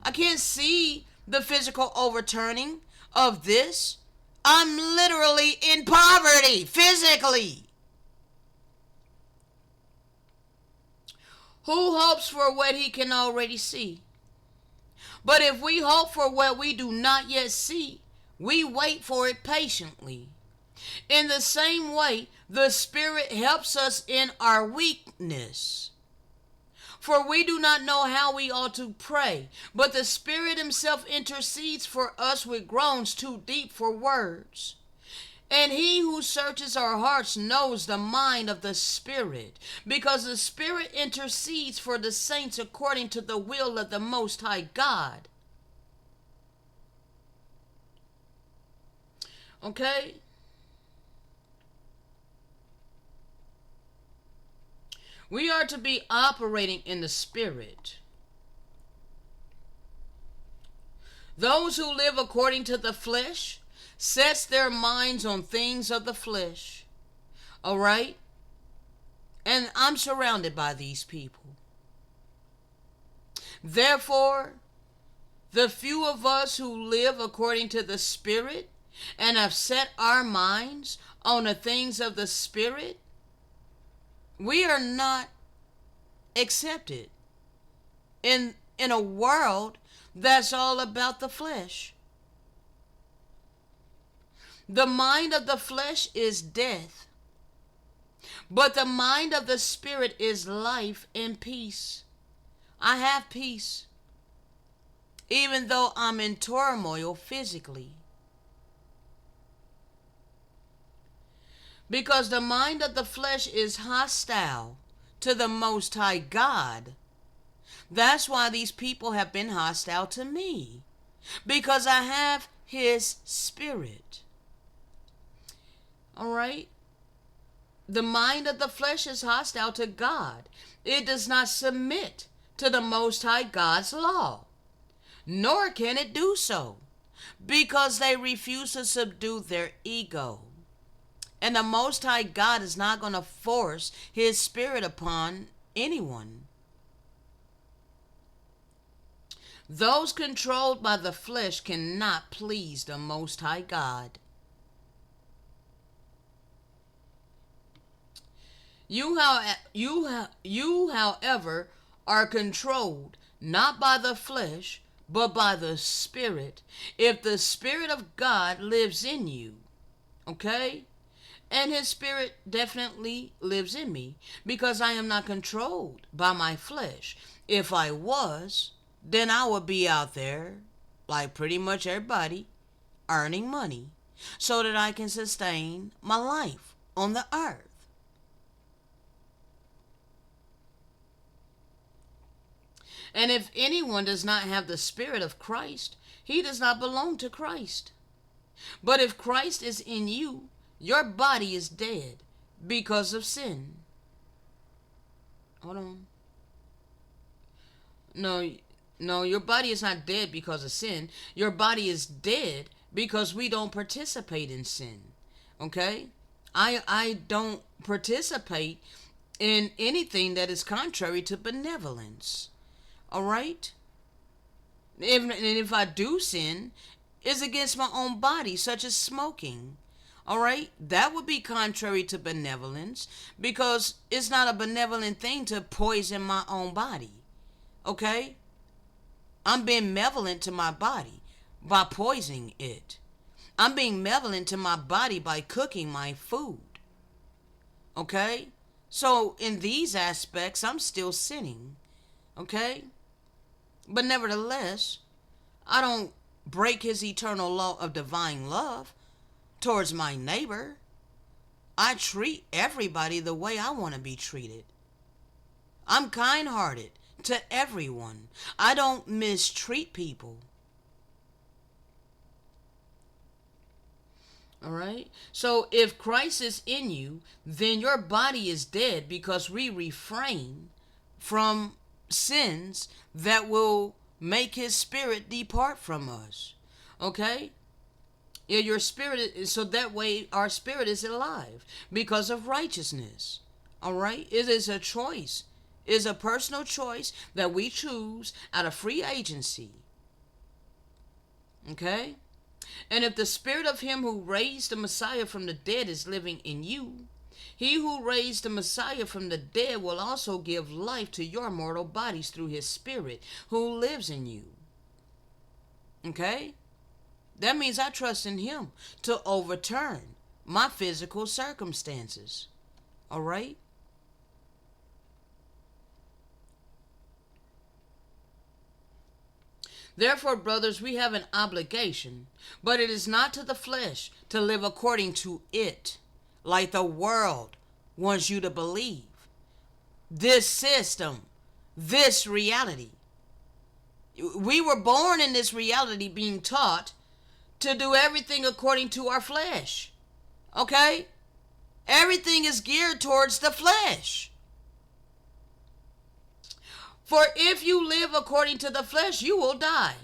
the physical overturning of this. I'm literally in poverty physically. Who hopes for what he can already see? But if we hope for what we do not yet see, we wait for it patiently. In the same way, the Spirit helps us in our weakness. For we do not know how we ought to pray, but the Spirit himself intercedes for us with groans too deep for words. And he who searches our hearts knows the mind of the Spirit, because the Spirit intercedes for the saints according to the will of the Most High God. Okay? We are to be operating in the Spirit. Those who live according to the flesh sets their minds on things of the flesh. All right? And I'm surrounded by these people. Therefore, the few of us who live according to the Spirit and have set our minds on the things of the Spirit, we are not accepted in a world that's all about the flesh. The mind of the flesh is death, but the mind of the Spirit is life and peace. I have peace, even though I'm in turmoil physically. Because the mind of the flesh is hostile to the Most High God. That's why these people have been hostile to me. Because I have his Spirit. All right? The mind of the flesh is hostile to God. It does not submit to the Most High God's law. Nor can it do so, because they refuse to subdue their ego. And the Most High God is not going to force his Spirit upon anyone. Those controlled by the flesh cannot please the Most High God. You, however, are controlled not by the flesh, but by the Spirit, if the Spirit of God lives in you. Okay? And his Spirit definitely lives in me, because I am not controlled by my flesh. If I was, then I would be out there, like pretty much everybody, earning money, so that I can sustain my life on the earth. And if anyone does not have the Spirit of Christ, he does not belong to Christ. But if Christ is in you, your body is dead because of sin. Hold on. No, your body is not dead because of sin. Your body is dead because we don't participate in sin. Okay? I don't participate in anything that is contrary to benevolence. All right? And if I do sin, it's against my own body, such as smoking. All right? That would be contrary to benevolence, because it's not a benevolent thing to poison my own body. Okay? I'm being malevolent to my body by poisoning it. I'm being malevolent to my body by cooking my food. Okay? So in these aspects, I'm still sinning. Okay? But nevertheless, I don't break his eternal law of divine love towards my neighbor. I treat everybody the way I want to be treated. I'm kind-hearted to everyone. I don't mistreat people. All right. So if Christ is in you, then your body is dead because we refrain from sins that will make his spirit depart from us. Okay? Yeah, your spirit is, so that way our spirit is alive because of righteousness. All right? It is a choice. It is a personal choice that we choose out of free agency. Okay? And if the spirit of him who raised the Messiah from the dead is living in you, he who raised the Messiah from the dead will also give life to your mortal bodies through his spirit who lives in you. Okay? That means I trust in him to overturn my physical circumstances. All right? Therefore, brothers, we have an obligation, but it is not to the flesh to live according to it, like the world wants you to believe. This system, this reality. We were born in this reality being taught to do everything according to our flesh. Okay? Everything is geared towards the flesh. For if you live according to the flesh, you will die.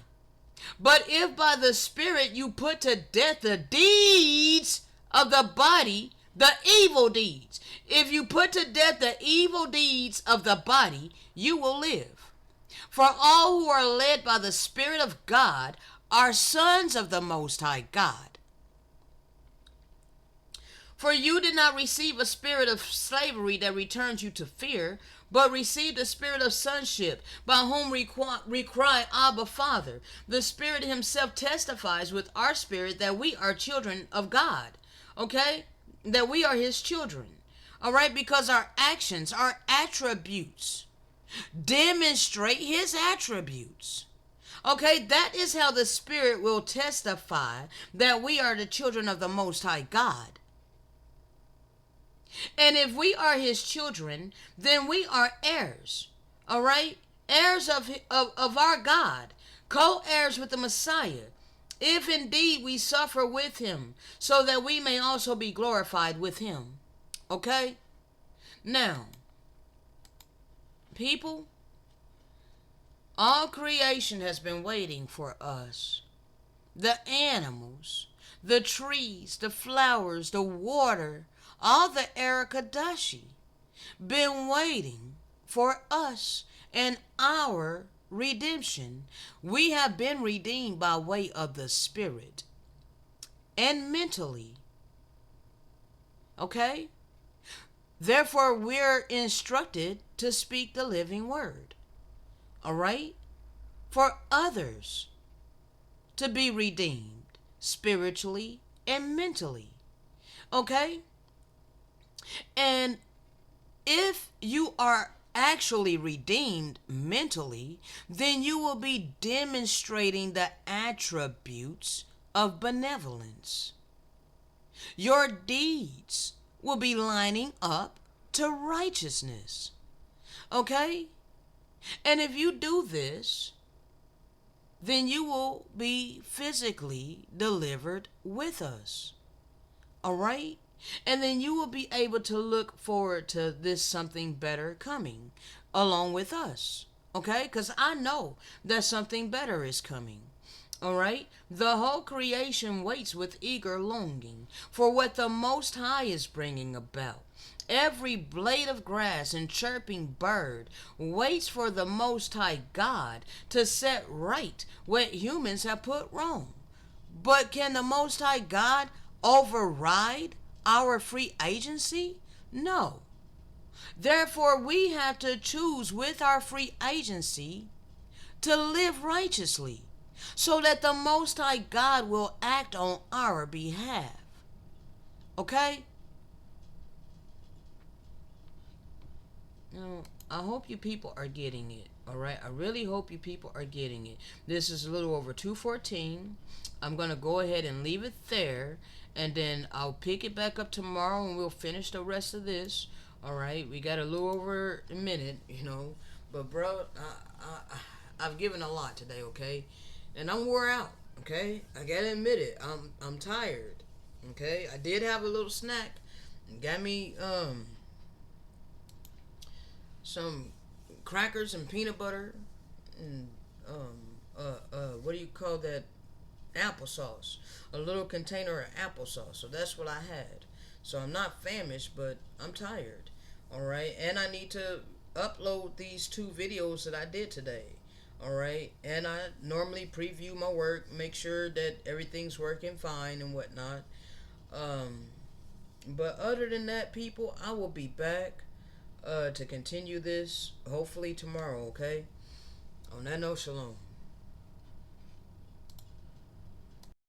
But if by the Spirit you put to death the deeds of the body, the evil deeds. If you put to death the evil deeds of the body, you will live. For all who are led by the Spirit of God are sons of the Most High God. For you did not receive a spirit of slavery that returns you to fear, but received a spirit of sonship, by whom we cry, Abba, Father. The Spirit himself testifies with our spirit that we are children of God. Okay? That we are his children. All right? Because our actions, our attributes, demonstrate his attributes. Okay? That is how the Spirit will testify that we are the children of the Most High God. And if we are his children, then we are heirs. All right? Heirs of our God. Co-heirs with the Messiah. If indeed we suffer with him, so that we may also be glorified with him. Okay? Now, people, all creation has been waiting for us. The animals, the trees, the flowers, the water, all the Erikadashi, been waiting for us and our redemption. We have been redeemed by way of the Spirit and mentally. Okay? Therefore, we're instructed to speak the living word. All right? For others to be redeemed spiritually and mentally. Okay? And if you are actually redeemed mentally, then you will be demonstrating the attributes of benevolence. Your deeds will be lining up to righteousness. Okay? And if you do this, then you will be physically delivered with us. All right? And then you will be able to look forward to this something better coming along with us. Okay? Because I know that something better is coming. All right? The whole creation waits with eager longing for what the Most High is bringing about. Every blade of grass and chirping bird waits for the Most High God to set right what humans have put wrong. But can the Most High God override our free agency? No. Therefore, we have to choose with our free agency to live righteously, so that the Most High God will act on our behalf. Okay? Now, I hope you people are getting it. Alright? I really hope you people are getting it. This is a little over 2:14. I'm going to go ahead and leave it there. And then I'll pick it back up tomorrow and we'll finish the rest of this. Alright? We got a little over a minute, But bro, I've given a lot today, okay, and I'm wore out. Okay, I gotta admit it. I'm tired. Okay, I did have a little snack. Got me some crackers and peanut butter and what do you call that? Applesauce. A little container of applesauce. So that's what I had. So I'm not famished, but I'm tired. All right, and I need to upload these two videos that I did today. All right, and I normally preview my work, make sure that everything's working fine and whatnot. Um, but other than that, people, I will be back to continue this hopefully tomorrow. Okay. On that note, shalom.